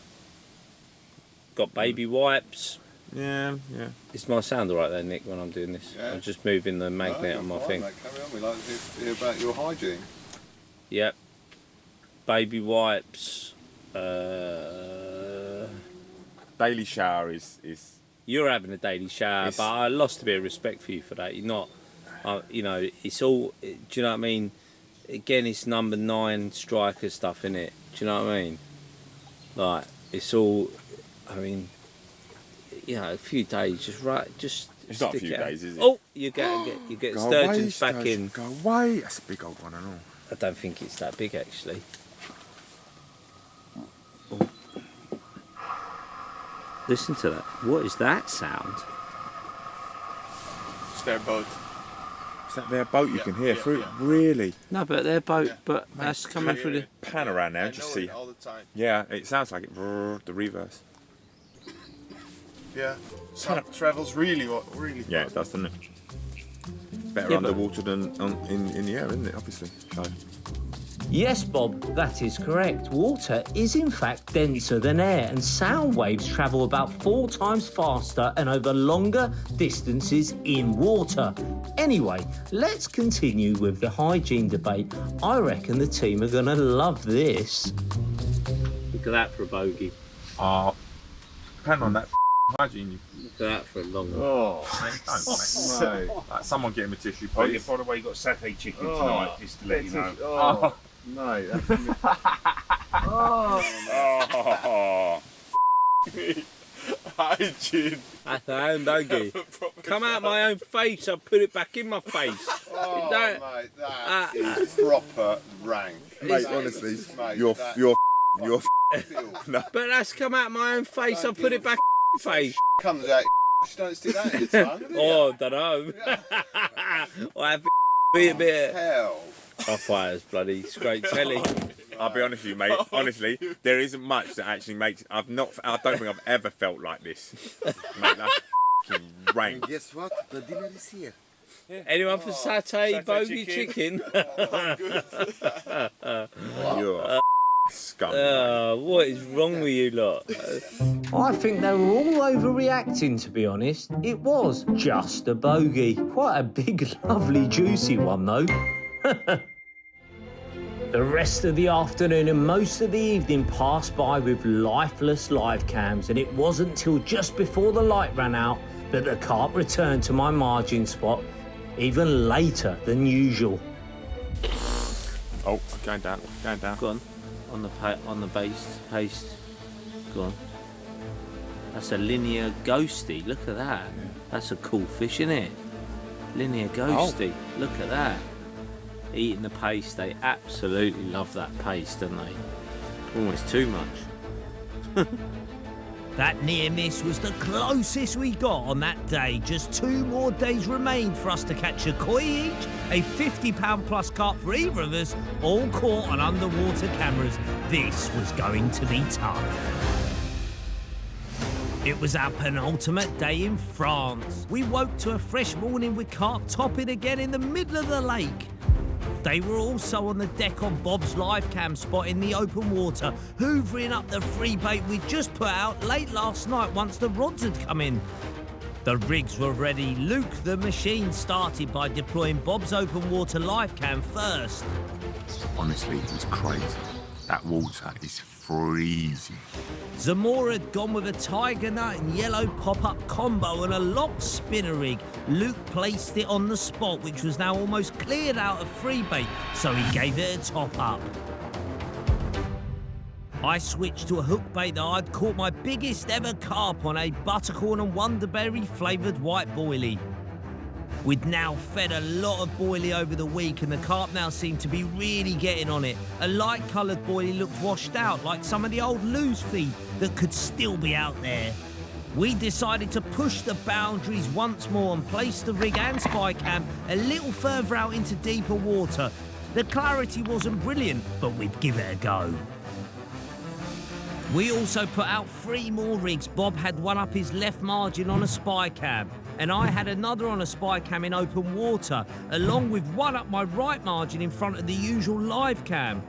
F: Got baby wipes.
G: Yeah.
F: Is my sound all right there, Nick, when I'm doing this?
J: Yeah.
F: I'm just moving the magnet on my thing.
J: Mate, carry on. We like to hear about your hygiene.
F: Yep. Baby wipes.
G: Daily shower is.
F: You're having a daily shower, but I lost a bit of respect for you for that. You're not, it's all, do you know what I mean? Again, it's number 9 striker stuff, innit? Do you know what I mean? Like, it's all, I mean, a few days, just
G: It's not a few days, is it?
F: Oh, you get
G: Go
F: sturgeons
G: away,
F: back in.
G: Go away. That's a big old one and all.
F: I don't think it's that big, actually. Listen to that. What is that sound?
J: It's their boat.
G: Is that their boat you can hear through?
J: Yeah.
G: Really?
F: No, but their boat, but that's coming through the...
G: Pan around now,
J: I
G: just
J: know
G: see.
J: it all the time.
G: Yeah, it sounds like it. The reverse.
J: Yeah. Travels really
G: Yeah, it does, doesn't it? better
H: Yeah, but-
G: underwater than in the air, isn't it? Obviously. So.
F: Yes, Bob, that is correct. Water is in fact denser than air, and sound waves travel about 4 times faster and over longer distances in water. Anyway, let's continue with the hygiene debate. I reckon the team are going to love this. Look at that for a bogey.
G: Depending on that hygiene.
F: Look at that for a long one.
G: Oh, mate, don't, mate. Like, someone get him a tissue,
K: Oh, yeah,
G: please.
K: by the way, you got satay chicken tonight, just to let you know.
I: Oh, no.
G: Oh. Hygiene.
H: That's my own bogey. Come out my own face, I'll put it back in my face.
J: Oh,
H: Don't-
J: mate, that is proper rank.
G: Mate,
J: That
G: honestly,
J: is- mate,
G: you're
J: that
H: But that's come out my own face, I'll put it back in my face.
J: comes out. You don't stick that in your tongue. do you?
H: Oh, don't know. I have be a bit.
J: Hell.
H: I fire's bloody scrape telly.
G: I'll be honest with you, mate. Honestly, there isn't much that actually makes. I don't think I've ever felt like this. Mate, that's f***ing rank.
J: Guess what? The dinner is here.
H: Anyone for satay bogey chicken?
G: You're a scum.
H: What is wrong with you lot?
F: I think they were all overreacting, to be honest. It was just a bogey. Quite a big, lovely, juicy one, though. The rest of the afternoon and most of the evening passed by with lifeless live cams, and it wasn't till just before the light ran out that the carp returned to my margin spot, even later than usual.
G: Oh, going down.
H: Go on the base paste. Go on. That's a linear ghosty. Look at that. That's a cool fish, isn't it? Linear ghosty. Look at that. Eating the paste. They absolutely love that paste, don't they? Almost too much.
B: That near miss was the closest we got on that day. Just 2 more days remained for us to catch a koi each, a £50 plus carp for either of us, all caught on underwater cameras. This was going to be tough. It was our penultimate day in France. We woke to a fresh morning with carp topping again in the middle of the lake. They were also on the deck on Bob's live cam spot in the open water, hoovering up the free bait we'd just put out late last night once the rods had come in. The rigs were ready. Luke, the machine, started by deploying Bob's open water live cam first.
G: Honestly, it's crazy. That water is freezing.
B: Zamora had gone with a tiger nut and yellow pop-up combo and a lock spinner rig. Luke placed it on the spot, which was now almost cleared out of free bait, so he gave it a top up. I switched to a hook bait that I'd caught my biggest ever carp on, a buttercorn and wonderberry flavoured white boilie. We'd now fed a lot of boilie over the week, and the carp now seemed to be really getting on it. A light-coloured boilie looked washed out, like some of the old loose feed that could still be out there. We decided to push the boundaries once more and place the rig and spy cam a little further out into deeper water. The clarity wasn't brilliant, but we'd give it a go. We also put out 3 more rigs. Bob had one up his left margin on a spy cam, and I had another on a spy cam in open water, along with one up my right margin in front of the usual live cam.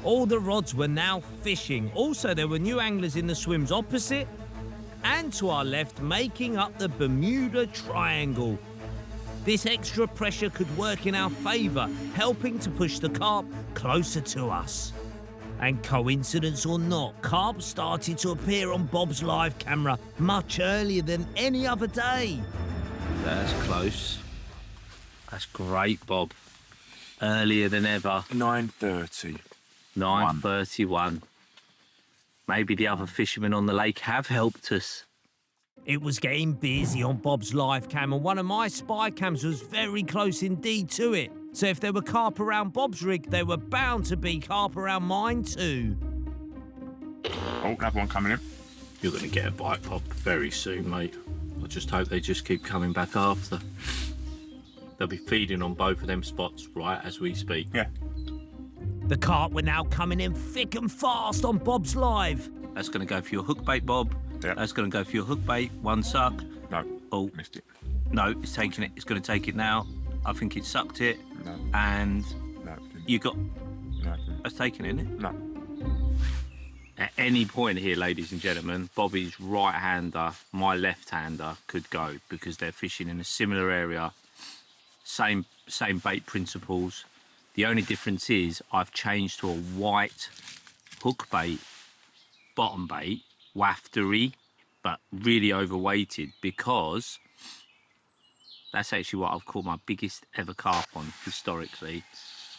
B: All the rods were now fishing. Also, there were new anglers in the swims opposite and to our left, making up the Bermuda Triangle. This extra pressure could work in our favour, helping to push the carp closer to us. And coincidence or not, carp started to appear on Bob's live camera much earlier than any other day.
H: That's close. That's great, Bob. Earlier than ever.
G: 9:30.
H: 9:31. Maybe the other fishermen on the lake have helped us.
B: It was getting busy on Bob's live cam, and one of my spy cams was very close indeed to it. So if there were carp around Bob's rig, they were bound to be carp around mine too.
G: Oh, another one coming in.
H: You're going to get a bite, Bob, very soon, mate. I just hope they just keep coming back after. They'll be feeding on both of them spots right as we speak.
G: Yeah.
B: The carp were now coming in thick and fast on Bob's live.
H: That's going to go for your hook bait, Bob.
G: Yep.
H: That's going to go for your hook bait. One suck.
G: No.
H: Oh,
G: Missed it.
H: no, it's taking it. It's going to take it now.
F: I think it sucked it,
C: No.
F: and
C: No.
F: you got...
C: No.
F: That's taken, isn't it?
C: No.
F: At any point here, ladies and gentlemen, Bobby's right-hander, my left-hander could go because they're fishing in a similar area, same bait principles. The only difference is I've changed to a white hook bait, bottom bait, waftery, but really overweighted because that's actually what I've caught my biggest ever carp on historically.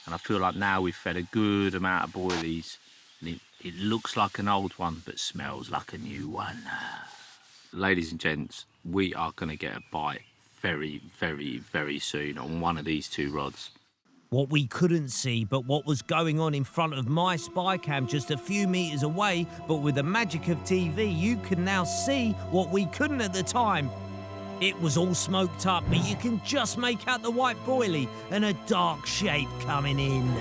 F: And I feel like now we've fed a good amount of boilies, and it looks like an old one, but smells like a new one. Ladies and gents, we are going to get a bite very, very, very soon on one of these two rods.
B: What we couldn't see, but what was going on in front of my spy cam just a few metres away, but with the magic of TV, you can now see what we couldn't at the time. It was all smoked up, but you can just make out the white boilie and a dark shape coming in.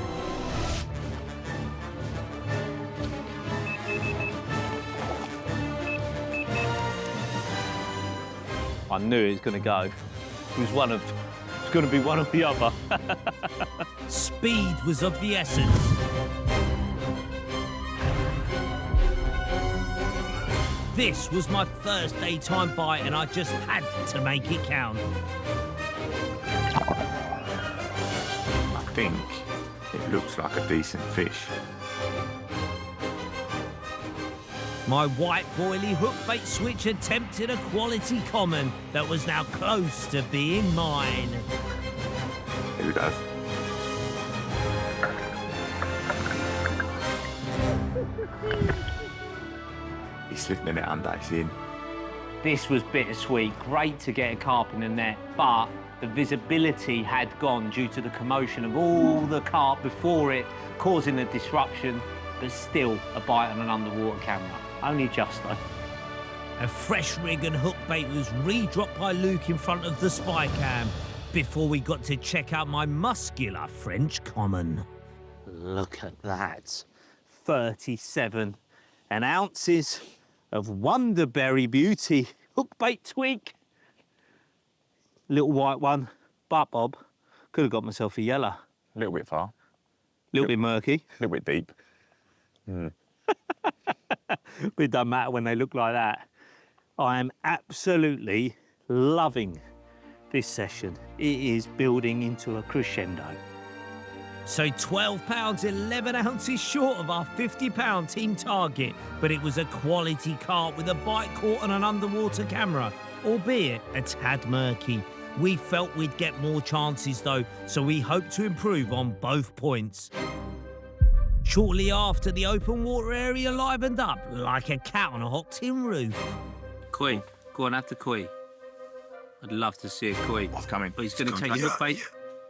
H: I knew it was going to go. It was going to be one or the other.
B: Speed was of the essence. This was my first daytime bite and I just had to make it count.
G: I think it looks like a decent fish.
B: My white boilie hook bait switch attempted a quality common that was now close to being mine.
G: Here we go. He's slipping it under, it's in.
A: This was bittersweet. Great to get a carp in the net, but the visibility had gone due to the commotion of all the carp before it, causing a disruption, but still a bite on an underwater camera. Only just, though.
B: A fresh rig and hook bait was re-dropped by Luke in front of the spy cam before we got to check out my muscular French common.
A: Look at that. 37 ounces of Wonderberry Beauty hook bait tweak. Little white one, but Bob, could have got myself a yellow.
G: A little bit far.
A: A little bit murky.
G: A little bit deep.
A: But it doesn't matter when they look like that. I am absolutely loving this session. It is building into a crescendo.
B: So 12 pounds, 11 ounces short of our 50-pound team target, but it was a quality carp with a bite caught on an underwater camera, albeit a tad murky. We felt we'd get more chances though, so we hope to improve on both points. Shortly after, the open water area livened up like a cat on a hot tin roof.
F: Koi, go on, have the koi. I'd love to see a koi.
G: What's coming?
F: But he's going to take your hook bait.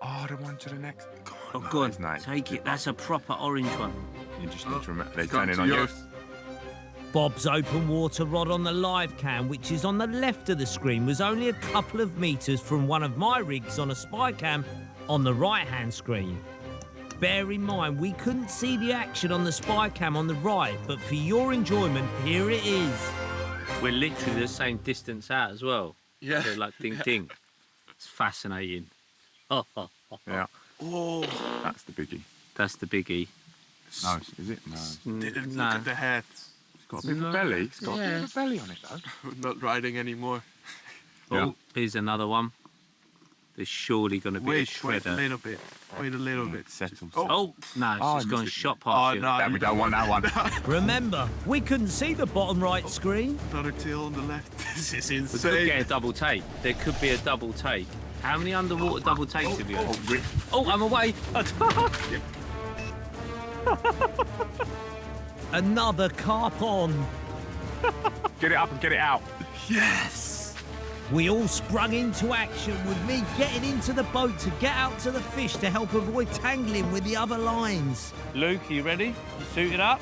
G: Oh, the one to the next. Come on.
F: Oh, go on,
G: Nice.
F: take it. That's a proper orange one.
G: You just need to remember they're
E: Come
G: turning
E: to
G: on you.
E: yours.
B: Bob's open water rod on the live cam, which is on the left of the screen, was only a couple of metres from one of my rigs on a spy cam on the right-hand screen. Bear in mind, we couldn't see the action on the spy cam on the right, but for your enjoyment, here it is.
F: We're literally the same distance out as well.
E: Yeah.
F: They're like ding ding. It's fascinating. Oh,
G: Yeah. Oh, that's the biggie.
F: that's the biggie.
G: No, is it? No.
E: Didn't
F: No.
E: look at the head.
G: It's got a bit of a belly. It's got a bit of a belly on it, though.
E: Not riding anymore.
F: Oh, here's another one. There's surely going to be a
E: Wait a
F: shredder.
E: little bit. Wait a little bit.
G: Settles.
F: Oh, no, it's
G: Oh,
F: just gone
G: missed it.
F: shot past you.
E: no.
G: We don't want that one.
B: Remember, we couldn't see the bottom right screen.
E: Another tail on the left. This is
F: We could
E: insane.
F: get a double take. There could be a double take. How many underwater double takes have you had? Oh, I'm away.
B: Another carp on.
G: Get it up and get it out.
E: Yes.
B: We all sprung into action with me getting into the boat to get out to the fish to help avoid tangling with the other lines.
A: Luke, are you ready? You suited up?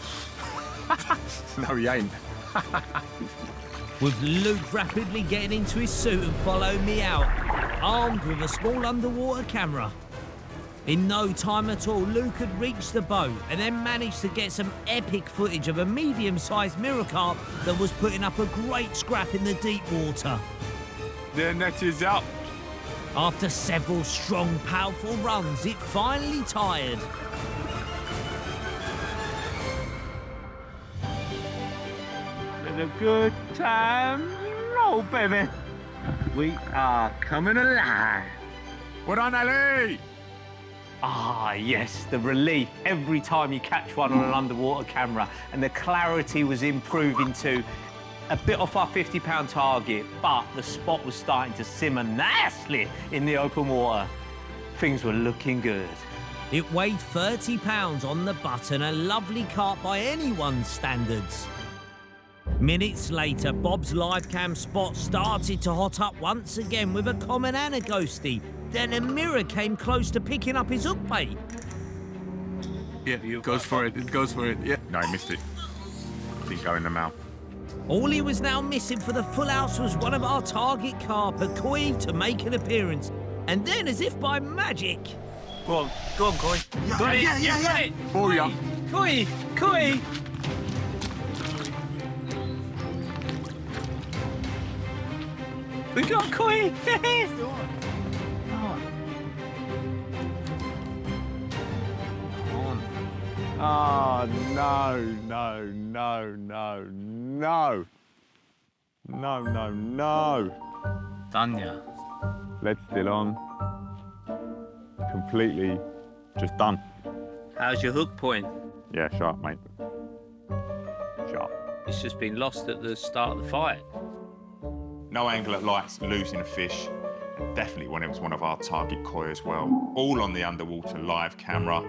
G: No, he ain't.
B: With Luke rapidly getting into his suit and following me out, armed with a small underwater camera. In no time at all, Luke had reached the boat and then managed to get some epic footage of a medium-sized mirror carp that was putting up a great scrap in the deep water.
G: The net is out.
B: After several strong, powerful runs, it finally tired.
D: Been a good time. Roll, baby. We are coming alive.
G: Well done, Ali!
A: Ah, yes, the relief every time you catch one on an underwater camera, and the clarity was improving too. A bit off our 50-pound target, but the spot was starting to simmer nicely in the open water. Things were looking good.
B: It weighed 30 pounds on the button, a lovely carp by anyone's standards. Minutes later, Bob's live cam spot started to hot up once again with a common and a ghostie. Then a mirror came close to picking up his hook bait.
E: Yeah, it goes for it. It goes for it. Yeah.
G: No, he missed it. Didn't go in the mouth.
B: All he was now missing for the full house was one of our target carp, a koi, to make an appearance. And then, as if by magic...
A: Go on, Koi. Got it, you got it.
G: Booyah.
A: Koi. We got Koi.
G: Oh, no.
F: Danya.
G: Lead still on. Completely just done.
F: How's your hook point?
G: Yeah, sharp, mate. Sharp.
F: It's just been lost at the start of the fight.
C: No angler likes losing a fish. And definitely when it was one of our target koi as well. All on the underwater live camera.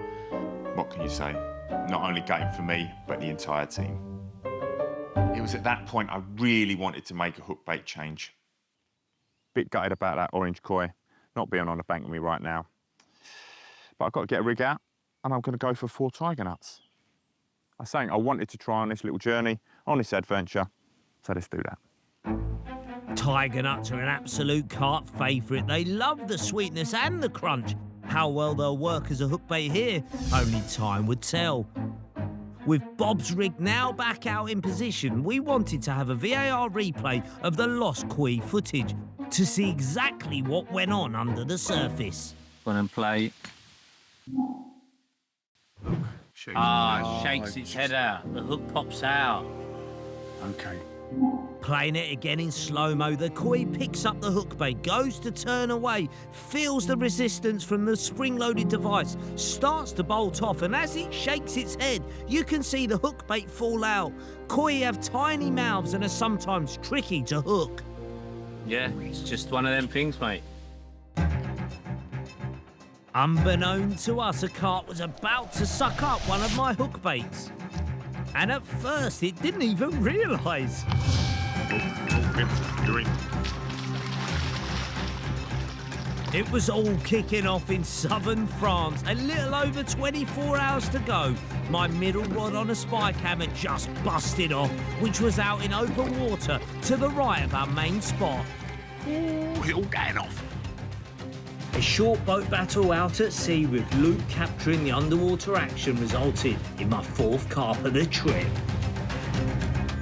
C: What can you say? Not only gutting for me, but the entire team. It was at that point I really wanted to make a hook bait change.
G: Bit gutted about that orange koi not being on the bank with me right now. But I've got to get a rig out and I'm going to go for 4 tiger nuts. I was saying I wanted to try on this little journey, on this adventure, so let's do that.
B: Tiger nuts are an absolute carp favourite. They love the sweetness and the crunch. How well they'll work as a hook bait here, only time would tell. With Bob's rig now back out in position, we wanted to have a VAR replay of the lost koi footage to see exactly what went on under the surface.
F: Go on and play. Shakes its head out. The hook pops out.
K: Okay.
B: Playing it again in slow-mo, the koi picks up the hook bait, goes to turn away, feels the resistance from the spring-loaded device, starts to bolt off, and as it shakes its head, you can see the hook bait fall out. Koi have tiny mouths and are sometimes tricky to hook.
F: Yeah, it's just one of them things, mate.
B: Unbeknown to us, a carp was about to suck up one of my hook baits. And at first, it didn't even realise. It was all kicking off in southern France. A little over 24 hours to go. My middle rod on a spy cam had just busted off, which was out in open water to the right of our main spot.
G: Ooh, it's all going off.
B: A short boat battle out at sea with Luc capturing the underwater action resulted in my 4th carp of the trip.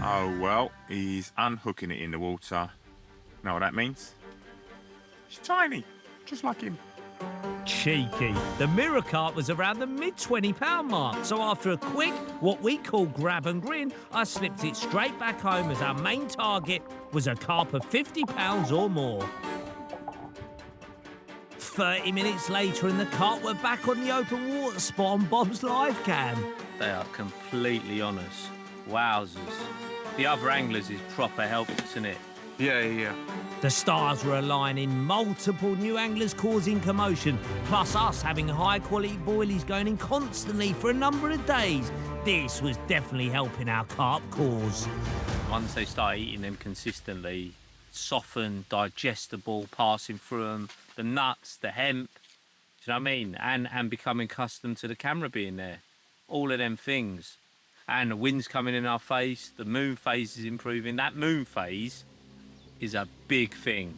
C: Oh, well, he's unhooking it in the water. Know what that means? It's tiny, just like him.
B: Cheeky. The mirror carp was around the mid-20-pound mark, so after a quick, what we call grab and grin, I slipped it straight back home as our main target was a carp of 50 pounds or more. 30 minutes later and the carp were back on the open water spot on Bob's live cam.
F: They are completely on us. Wowzers. The other anglers is proper help, isn't it?
C: Yeah.
B: The stars were aligning, multiple new anglers causing commotion, plus us having high-quality boilies going in constantly for a number of days. This was definitely helping our carp cause.
F: Once they start eating them consistently, softened, digestible, passing through them, the nuts, the hemp, do you know what I mean? And becoming accustomed to the camera being there. All of them things. And the wind's coming in our face, the moon phase is improving. That moon phase is a big thing.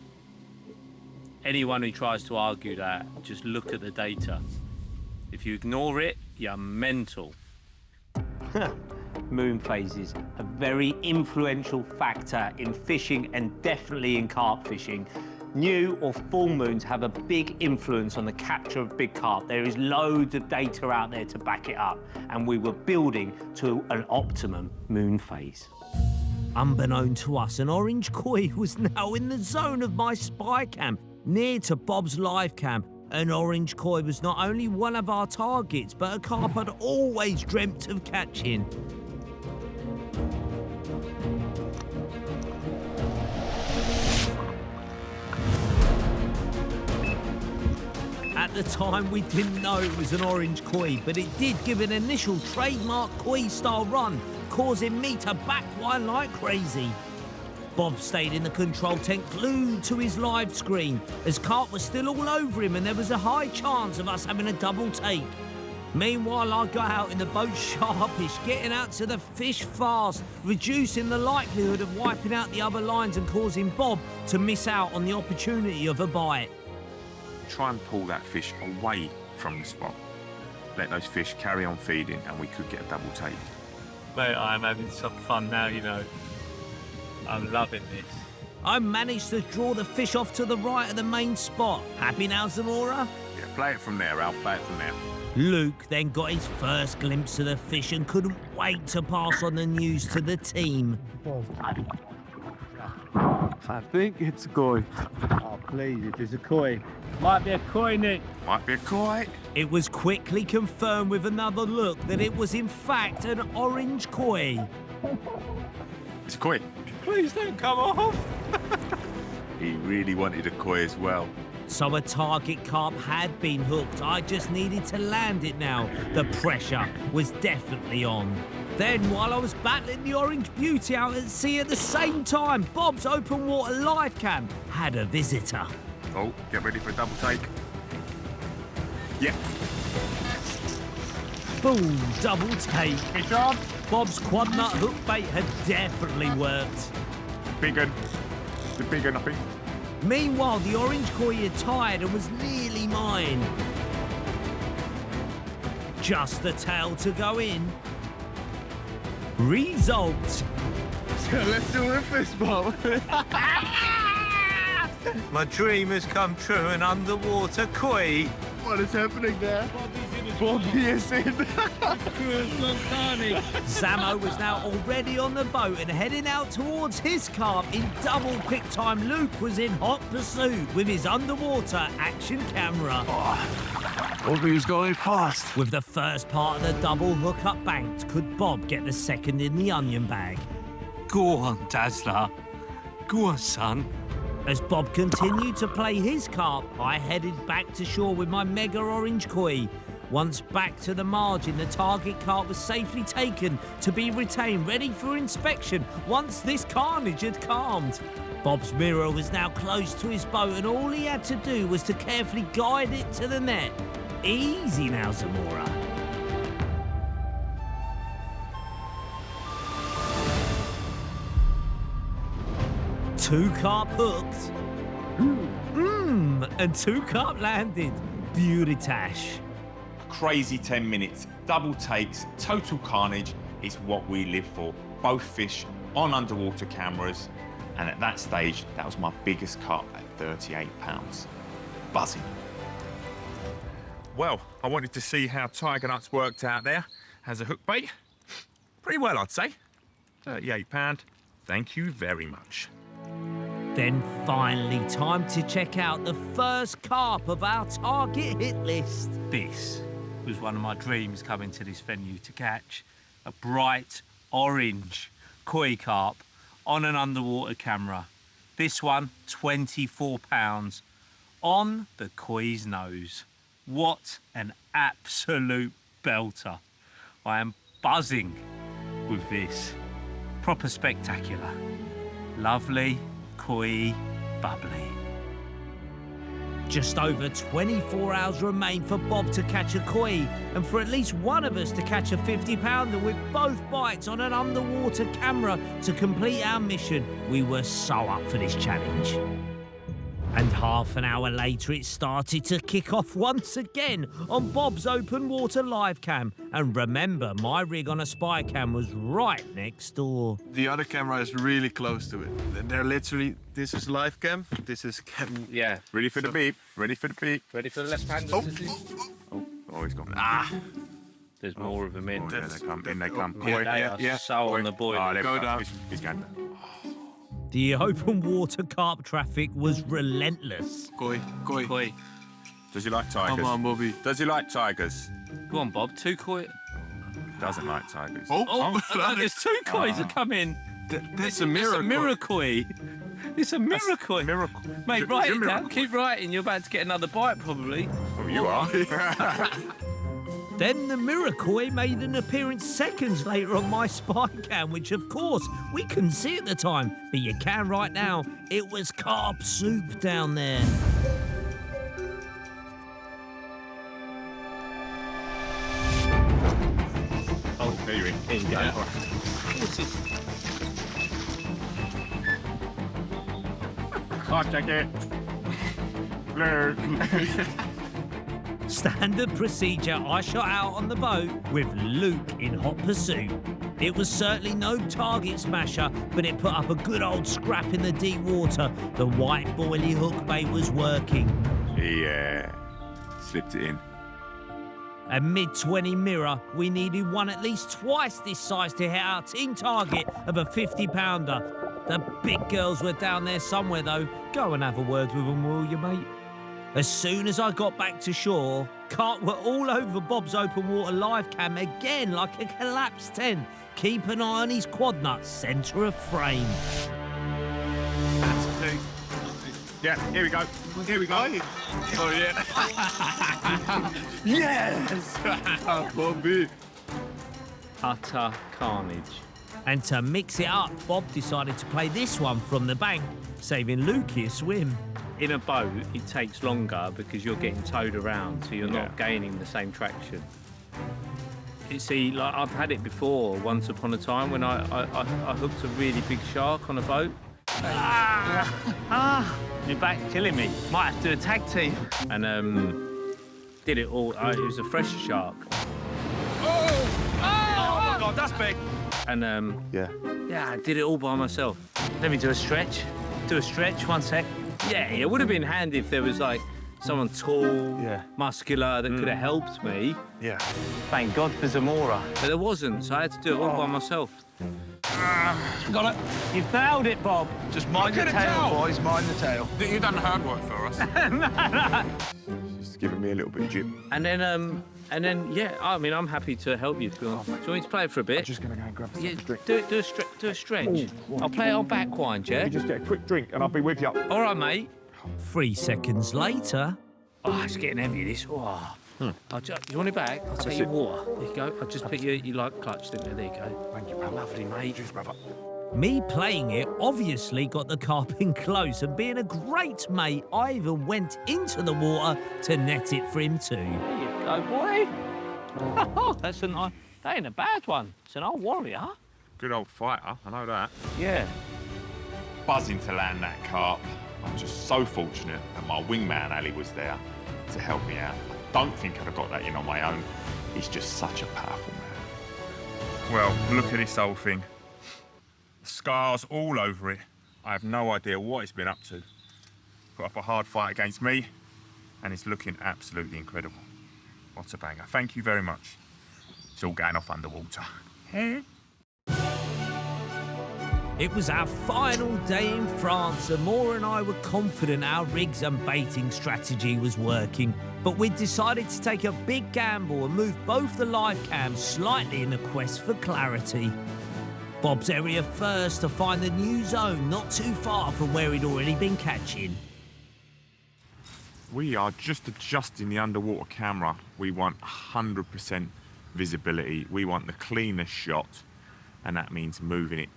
F: Anyone who tries to argue that, just look at the data. If you ignore it, you're mental.
A: Moon phases, a very influential factor in fishing and definitely in carp fishing. New or full moons have a big influence on the capture of big carp. There is loads of data out there to back it up, and we were building to an optimum moon phase.
B: Unbeknown to us, an orange koi was now in the zone of my spy cam, near to Bob's live cam. An orange koi was not only one of our targets, but a carp I'd always dreamt of catching. At the time, we didn't know it was an orange koi, but it did give an initial trademark koi-style run, causing me to backwind like crazy. Bob stayed in the control tent glued to his live screen, as carp was still all over him and there was a high chance of us having a double take. Meanwhile, I got out in the boat sharpish, getting out to the fish fast, reducing the likelihood of wiping out the other lines and causing Bob to miss out on the opportunity of a bite.
G: Try and pull that fish away from the spot. Let those fish carry on feeding and we could get a double take.
F: Mate, I'm having some fun now, you know. I'm loving this.
B: I managed to draw the fish off to the right of the main spot. Happy now, Zamora?
G: Yeah, play it from there, Al, play it from there.
B: Luke then got his first glimpse of the fish and couldn't wait to pass on the news to the team.
D: I think it's a koi.
I: Oh, please, it is a koi. Might be a koi, Nick.
G: Might be a koi.
B: It was quickly confirmed with another look that it was in fact an orange koi.
G: It's a koi.
F: Please don't come off.
G: He really wanted a koi as well.
B: So a target carp had been hooked. I just needed to land it now. The pressure was definitely on. Then, while I was battling the orange beauty out at sea at the same time, Bob's open water live cam had a visitor.
G: Oh, get ready for a double take. Yeah.
B: Boom, double take.
G: Fish on.
B: Bob's quad nut hook bait had definitely worked.
G: Big un. The big un, I think.
B: Meanwhile, the orange koi had tired and was nearly mine. Just the tail to go in. Result.
D: So let's do a fist bump.
F: My dream has come true, an underwater koi.
D: What is happening there? Bobby is in.
B: Zamo was now already on the boat and heading out towards his carp in double quick time. Luke was in hot pursuit with his underwater action camera.
D: Bobby is going fast.
B: With the first part of the double hookup banked, could Bob get the second in the onion bag?
F: Go on, Dazzler. Go on, son.
B: As Bob continued to play his carp, I headed back to shore with my mega orange koi. Once back to the margin, the target carp was safely taken to be retained, ready for inspection once this carnage had calmed. Bob's mirror was now close to his boat and all he had to do was to carefully guide it to the net. Easy now, Zamora. Two carp hooked. And two carp landed. Beauty-tash.
G: Crazy 10 minutes, double takes, total carnage is what we live for. Both fish on underwater cameras, and at that stage, that was my biggest carp at 38 pounds. Buzzing. Well, I wanted to see how tiger nuts worked out there as a hook bait. Pretty well, I'd say. 38 pound. Thank you very much.
B: Then finally, time to check out the first carp of our target hit list.
F: This was one of my dreams coming to this venue to catch a bright orange koi carp on an underwater camera. This one, 24 pounds on the koi's nose. What an absolute belter. I am buzzing with this. Proper spectacular. Lovely, koi, bubbly.
B: Just over 24 hours remain for Bob to catch a koi and for at least one of us to catch a 50-pounder with both bites on an underwater camera to complete our mission. We were so up for this challenge. And half an hour later, it started to kick off once again on Bob's open water live cam. And remember, my rig on a spy cam was right next door.
D: The other camera is really close to it. They're literally, this is live cam, this is cam.
C: Yeah. Ready for the beep. Ready for the beep.
H: Ready for the left hand?
C: Oh, he's gone.
A: There's more of them in.
C: Oh, yeah, they come. In they come.
A: They are so on the boil.
C: Oh,
D: Go down.
C: He's going down.
B: The open water carp traffic was relentless.
D: Koi.
C: Does he like tigers?
D: Come on, Bobby.
C: Does he like tigers?
A: Go on, Bob. 2 koi.
C: Doesn't like tigers.
A: Oh, there's 2 kois that come in.
D: That's a miracle.
A: It's a miracle. It's a miracle.
C: Miracle.
A: Mate, write it down. Keep writing. You're about to get another bite, probably.
C: Well, you are.
B: Then the Miracle made an appearance seconds later on my spy cam, which of course we couldn't see at the time, but you can right now. It was carp soup down there.
C: Oh, there you're in.
A: Here you go.
C: Yeah.
A: What's this?
C: I'll take it.
B: Standard procedure, I shot out on the boat with Luke in hot pursuit. It was certainly no target smasher, but it put up a good old scrap in the deep water. The white boilie hook bait was working.
C: Yeah. Slipped it in.
B: A mid-20 mirror, we needed one at least twice this size to hit our team target of a 50-pounder. The big girls were down there somewhere, though. Go and have a word with them, will you, mate? As soon as I got back to shore, carp were all over Bob's open water live cam again like a collapsed tent. Keep an eye on his quad nut, centre of frame.
C: Yeah, here we go. Here we go.
D: Oh, yeah. Yes! Bobby.
A: Utter carnage.
B: And to mix it up, Bob decided to play this one from the bank, saving Luke a swim.
A: In a boat, it takes longer because you're getting towed around, so you're not gaining the same traction. You see, like I've had it before, once upon a time, when I hooked a really big shark on a boat. You're back killing me. Might have to do a tag team. And did it all. It was a fresh shark.
C: Oh my God, that's big.
A: And yeah, I did it all by myself. Let me do a stretch. Do a stretch. 1 sec. Yeah, it would have been handy if there was like someone tall, muscular that could have helped me.
C: Yeah.
A: Thank God for Zamora. But there wasn't, so I had to do it all by myself.
C: Got it.
A: You nailed it, Bob.
D: Just mind the tail, boys, mind the tail.
C: You've done the hard work for us. Just giving me a little bit of jib.
A: And then, yeah, I mean, I'm happy to help you. Do you want me to play it for a bit?
C: I'm just going to go and grab a drink.
A: Do a stretch. I'll play it on backwind, yeah?
C: You just get a quick drink and I'll be with you.
A: All right, mate.
B: 3 seconds later...
A: Oh, it's getting heavy, this. Oh. You want it back? I'll take you water. There you go. I'll just put you like clutch, didn't you? There you go.
C: Thank you, brother.
A: Lovely, mate.
C: Cheers, brother.
B: Me playing it obviously got the carp in close, and being a great mate, I even went into the water to net it for him too.
A: There you go, boy. Oh, that ain't a bad one. It's an old warrior.
C: Good old fighter, I know that.
A: Yeah.
G: Buzzing to land that carp. I'm just so fortunate that my wingman Ali was there to help me out. I don't think I'd have got that in on my own. He's just such a powerful man.
C: Well, look at this whole thing. Scars all over it. I have no idea what it's been up to. Put up a hard fight against me, and it's looking absolutely incredible. What a banger. Thank you very much. It's all going off underwater.
B: It was our final day in France. Zamora and I were confident our rigs and baiting strategy was working, but we decided to take a big gamble and move both the live cams slightly in the quest for clarity. Bob's area first to find the new zone not too far from where he'd already been catching.
G: We are just adjusting the underwater camera. We want 100% visibility. We want the cleanest shot, and that means moving it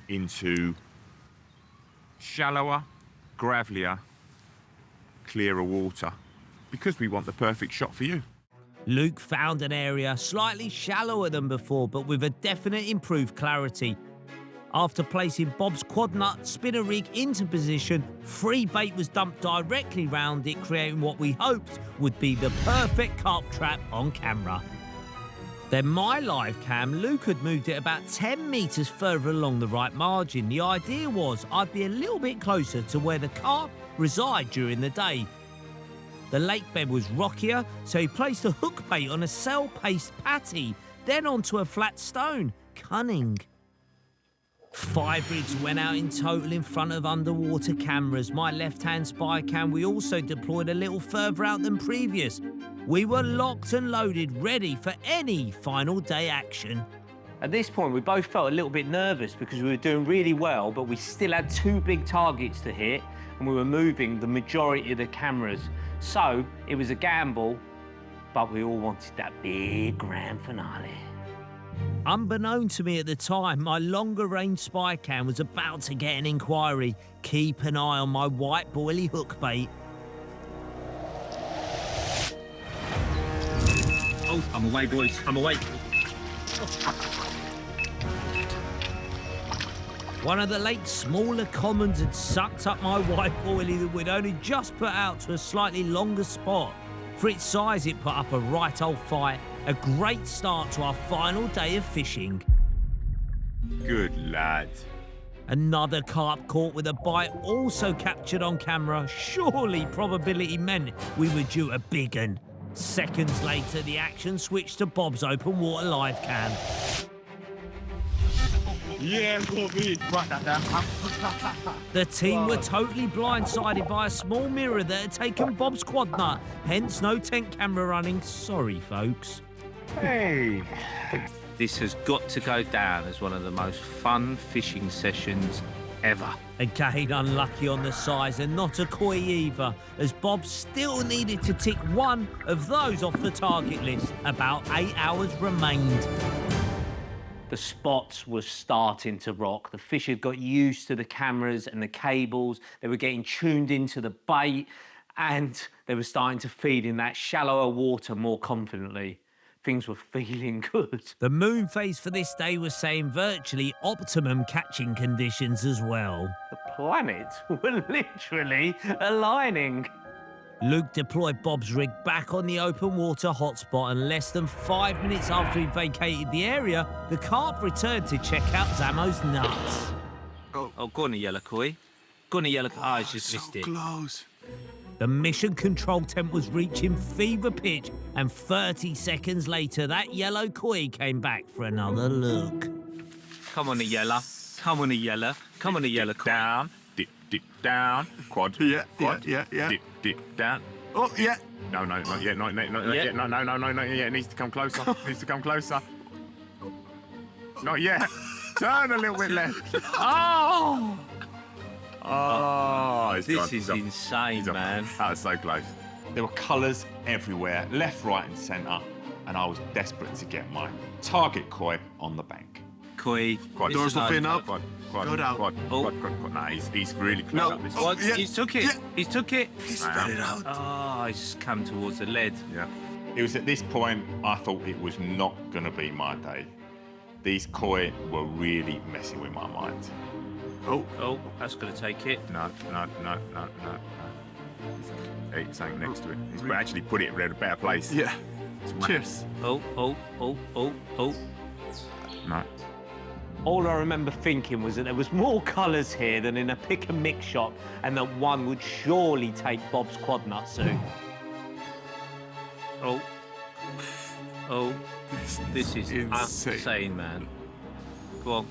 G: into shallower, gravelier, clearer water, because we want the perfect shot for you.
B: Luke found an area slightly shallower than before, but with a definite improved clarity. After placing Bob's quad nut spinner rig into position, free bait was dumped directly round it, creating what we hoped would be the perfect carp trap on camera. Then my live cam, Luke had moved it about 10 metres further along the right margin. The idea was I'd be a little bit closer to where the carp reside during the day. The lake bed was rockier, so he placed a hook bait on a cell paste patty, then onto a flat stone. Cunning. 5 rigs went out in total in front of underwater cameras. My left-hand spy cam we also deployed a little further out than previous. We were locked and loaded, ready for any final day action.
A: At this point, we both felt a little bit nervous because we were doing really well, but we still had 2 big targets to hit, and we were moving the majority of the cameras. So it was a gamble, but we all wanted that big grand finale.
B: Unbeknown to me at the time, my longer-range spy cam was about to get an inquiry. Keep an eye on my white boilie hook bait.
K: Oh, I'm away, boys. I'm away.
B: One of the lake's smaller commons had sucked up my white boilie that we'd only just put out to a slightly longer spot. For its size, it put up a right old fight. A great start to our final day of fishing.
G: Good lad.
B: Another carp caught with a bite, also captured on camera. Surely probability meant we were due a big un. Seconds later, the action switched to Bob's open water live cam.
K: Yeah, Bobby. Write that down.
B: The team were totally blindsided by a small mirror that had taken Bob's quad nut, hence no tent camera running. Sorry, folks.
A: Hey! This has got to go down as one of the most fun fishing sessions ever.
B: Again, unlucky on the size and not a koi either, as Bob still needed to tick one of those off the target list. About 8 hours remained.
A: The spots were starting to rock. The fish had got used to the cameras and the cables. They were getting tuned into the bait, and they were starting to feed in that shallower water more confidently. Things were feeling good.
B: The moon phase for this day was saying virtually optimum catching conditions as well.
A: The planets were literally aligning.
B: Luke deployed Bob's rig back on the open water hotspot, and less than 5 minutes after he vacated the area, the carp returned to check out Zamo's nuts.
F: Oh, go on a yellow koi. Go on a yellow koi. Oh, he's just missed it.
J: Close.
B: The mission control tent was reaching fever pitch, and 30 seconds later, that yellow koi came back for another look.
F: Come on a yellow. Come on a yellow. Come on a yellow koi.
G: Down, dip, down. Quad.
J: Yeah,
G: quad.
J: yeah.
G: Dip, down.
J: Oh, yeah.
G: No, not yet, not yet. No, it needs to come closer. Not yet. Turn a little bit left. Oh! Oh, it's gone.
F: This is insane, man.
G: That was so close. There were colours everywhere, left, right and centre, and I was desperate to get my target koi on the bank.
F: Koi.
J: Dorsal fin up.
G: Quad.
F: Oh.
G: Nah, he's really close
J: No.
G: up this
F: What?
J: Yeah.
F: He's took it.
J: Yeah.
F: He's took it.
J: He spread it out.
F: Oh, he's come towards the lead.
G: Yeah. It was at this point I thought it was not going to be my day. These koi were really messing with my mind.
F: Oh, that's going to take it.
G: No. Hey, something next to it. He's actually put it in a better place.
J: Yeah.
G: It's
J: Cheers.
F: Oh.
G: No.
A: All I remember thinking was that there was more colours here than in a pick and mix shop, and that one would surely take Bob's quad nut soon.
F: Oh. This is
J: Insane.
F: insane, man. Go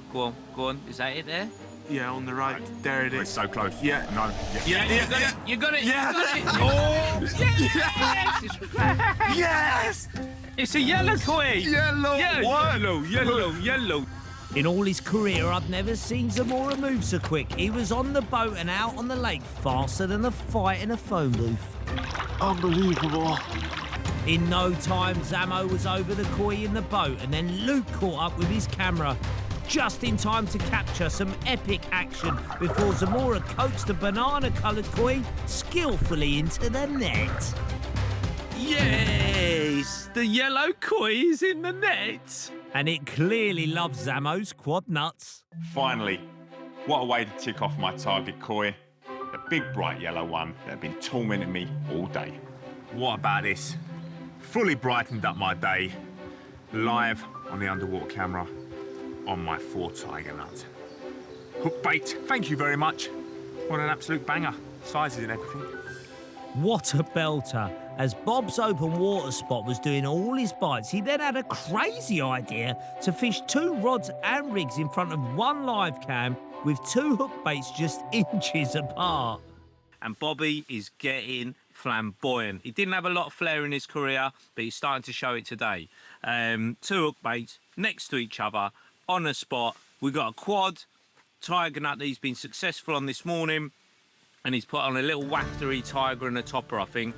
F: on. Is that it there?
J: Yeah, on the right. There it
G: It's
J: is.
G: so close.
J: Yeah.
G: No.
F: Yeah, you got it.
J: Yeah.
F: Oh, yes!
J: Yes!
F: It's a yellow koi.
J: Yellow.
F: Yellow.
B: In all his career, I've never seen Zamora move so quick. He was on the boat and out on the lake faster than a fight in a phone booth.
J: Unbelievable.
B: In no time, Zamo was over the koi in the boat, and then Luke caught up with his camera, just in time to capture some epic action before Zamora coaxed the banana-coloured koi skillfully into the net. Yes, the yellow koi is in the net. And it clearly loves Zamo's quad nuts.
G: Finally, what a way to tick off my target koi. The big bright yellow one that had been tormenting me all day. What about this? Fully brightened up my day, live on the underwater camera on my 4 tiger nut. Hook bait, thank you very much. What an absolute banger. Sizes and everything.
B: What a belter. As Bob's open water spot was doing all his bites, he then had a crazy idea to fish 2 rods and rigs in front of 1 live cam with 2 hook baits just inches apart. And Bobby is getting flamboyant. He didn't have a lot of flair in his career, but he's starting to show it today. 2 hook baits next to each other on a spot. We've got a quad tiger nut that he's been successful on this morning, and he's put on a little waftery tiger and a topper, I think.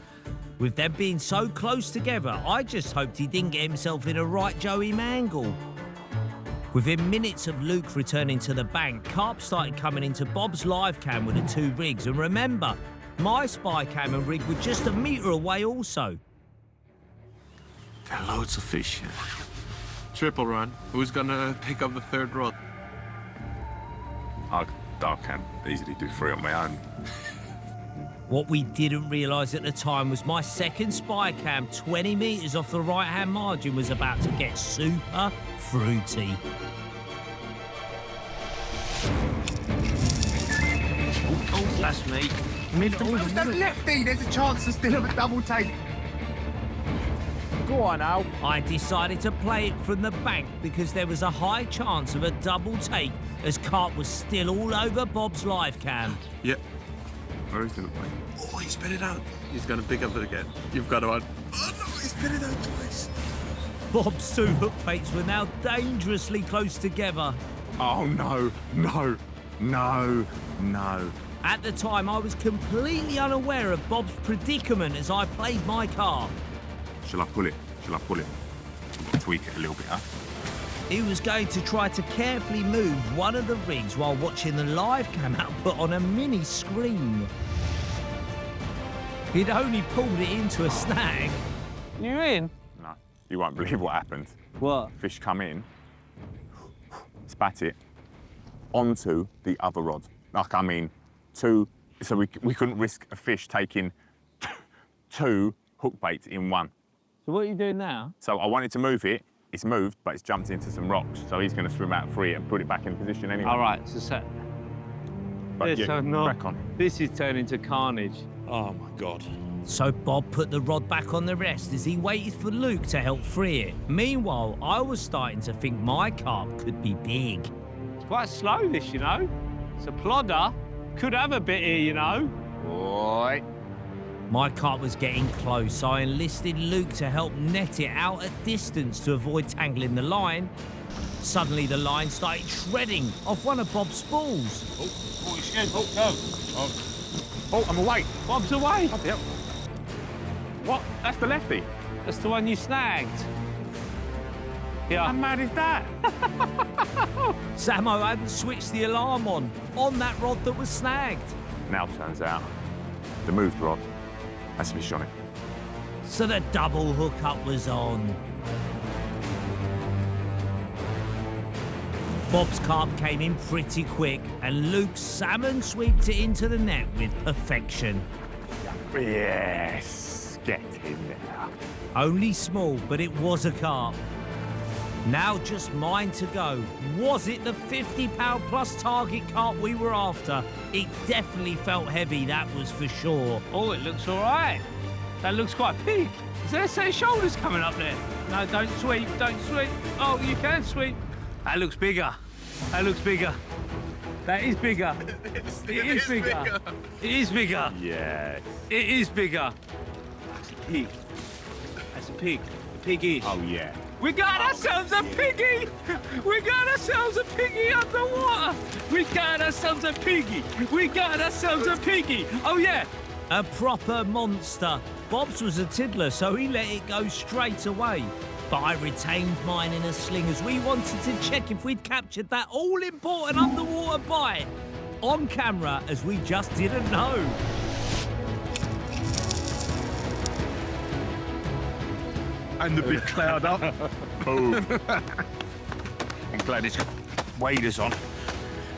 B: With them being so close together, I just hoped he didn't get himself in a right Joey Mangle. Within minutes of Luke returning to the bank, carp started coming into Bob's live cam with the 2 rigs. And remember, my spy cam and rig were just a metre away also.
J: There are loads of fish here. Triple run. Who's gonna pick up the 3rd rod?
G: I can easily do 3 on my own.
B: What we didn't realise at the time was my second spy cam, 20 metres off the right-hand margin, was about to get super fruity.
K: Oh, that's me.
C: Lefty, there's a chance to still have a double take.
G: Go on now.
B: I decided to play it from the bank because there was a high chance of a double take as carp was still all over Bob's live cam.
J: Yep. Where is he gonna play? Oh, he spit it out. He's gonna pick up it again. You've got one. Oh no, he spit it out twice.
B: Bob's 2 hook baits were now dangerously close together.
G: Oh no, no, no, no.
B: At the time, I was completely unaware of Bob's predicament as I played my carp.
G: Shall I pull it? Shall I pull it? Tweak it a little bit, huh?
B: He was going to try to carefully move one of the rigs while watching the live cam output on a mini screen. He'd only pulled it into a snag.
A: You in?
G: No, you won't believe what happened.
A: What?
G: Fish come in, spat it onto the other rod. Like, I mean, 2, so we couldn't risk a fish taking 2 hook baits in 1.
A: So what are you doing now?
G: So I wanted to move it. It's moved, but it's jumped into some rocks. So he's going to swim out free and put it back in position anyway.
A: All right, so set.
G: But yeah,
A: so no,
G: crack on.
A: this is turning to carnage.
G: Oh my God.
B: So Bob put the rod back on the rest as he waited for Luke to help free it. Meanwhile, I was starting to think my carp could be big.
A: It's quite slow, this, you know. It's a plodder. Could have a bit here, you know.
G: Boy.
B: My carp was getting close, so I enlisted Luke to help net it out at distance to avoid tangling the line. Suddenly, the line started shredding off one of Bob's spools.
G: Oh, shit. Oh, no. Oh, I'm away.
A: Bob's away.
G: Oh, yep. What? That's the lefty.
A: That's the one you snagged. Yeah.
G: How mad is that?
B: Zamo hadn't switched the alarm on that rod that was snagged.
G: Now turns out the moved rod has fish on it.
B: So the double hookup was on. Bob's carp came in pretty quick, and Luke's salmon sweeped it into the net with perfection.
G: Yes, get in there.
B: Only small, but it was a carp. Now just mine to go. Was it the 50-pound plus target carp we were after? It definitely felt heavy, that was for sure.
A: Oh, it looks all right. That looks quite big. Is there a set of shoulders coming up there? No, don't sweep, don't sweep. Oh, you can sweep. That looks bigger. That looks bigger. That is bigger. It is bigger. It is bigger.
G: Yes.
A: It is bigger. That's a pig. That's a pig. A piggy.
G: Oh, yeah.
A: We got ourselves a piggy! We got ourselves a piggy underwater! We got ourselves a piggy! We got ourselves a piggy! Oh, yeah!
B: A proper monster. Bob's was a tiddler, so he let it go straight away. But I retained mine in a sling as we wanted to check if we'd captured that all-important underwater bite on camera, as we just didn't know.
J: And the big cloud up.
G: Boom. I'm glad it's got waders on,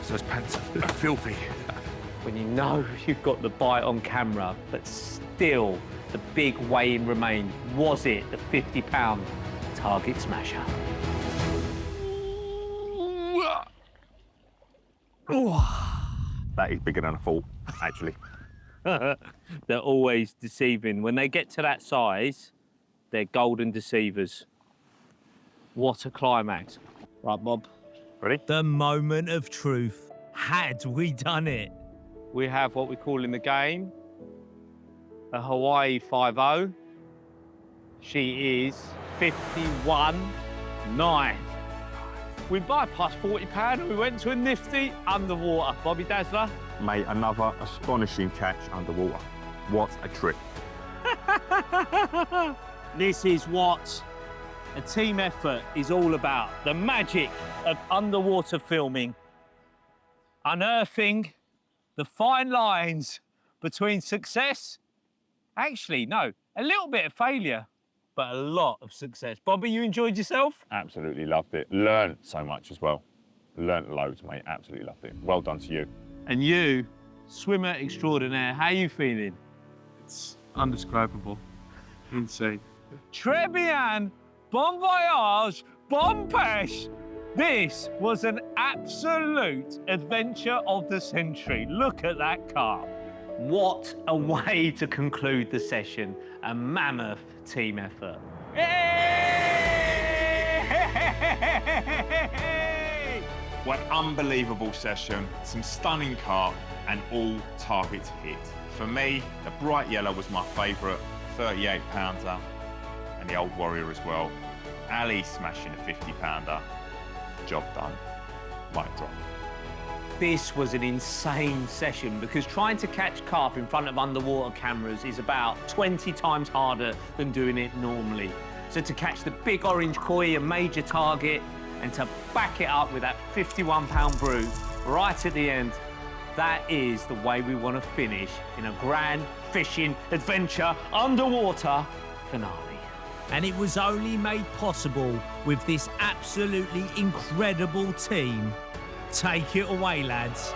G: so those pants are filthy.
A: When you know you've got the bite on camera, but still the big weigh-in remained. Was it the 50-pound target smasher?
G: That is bigger than I thought, actually.
A: They're always deceiving. When they get to that size, they're golden deceivers. What a climax. Right, Bob?
G: Ready?
B: The moment of truth. Had we done it?
A: We have what we call in the game a Hawaii 5-0. She is 51.9. We bypassed 40 pound and we went to a nifty underwater. Bobby Dazzler?
G: Mate, another astonishing catch underwater. What a trip.
A: This is what a team effort is all about. The magic of underwater filming. Unearthing the fine lines between success, actually, no, a little bit of failure, but a lot of success. Bobby, you enjoyed yourself?
G: Absolutely loved it. Learned so much as well. Learned loads, mate. Absolutely loved it. Well done to you.
A: And you, swimmer extraordinaire, how are you feeling?
J: It's undescribable. Insane.
A: Très bien, bon voyage, bon pêche. This was an absolute adventure of the century. Look at that carp. What a way to conclude the session. A mammoth team effort. Hey!
C: What an unbelievable session. Some stunning carp and all targets hit. For me, the bright yellow was my favourite, 38-pounder, and the old warrior as well. Ali smashing a 50-pounder. Job done. Mic drop.
A: This was an insane session because trying to catch carp in front of underwater cameras is about 20 times harder than doing it normally. So to catch the big orange koi, a major target, and to back it up with that 51-pound brute right at the end, that is the way we want to finish in a grand fishing adventure underwater finale.
B: And it was only made possible with this absolutely incredible team. Take it away, lads.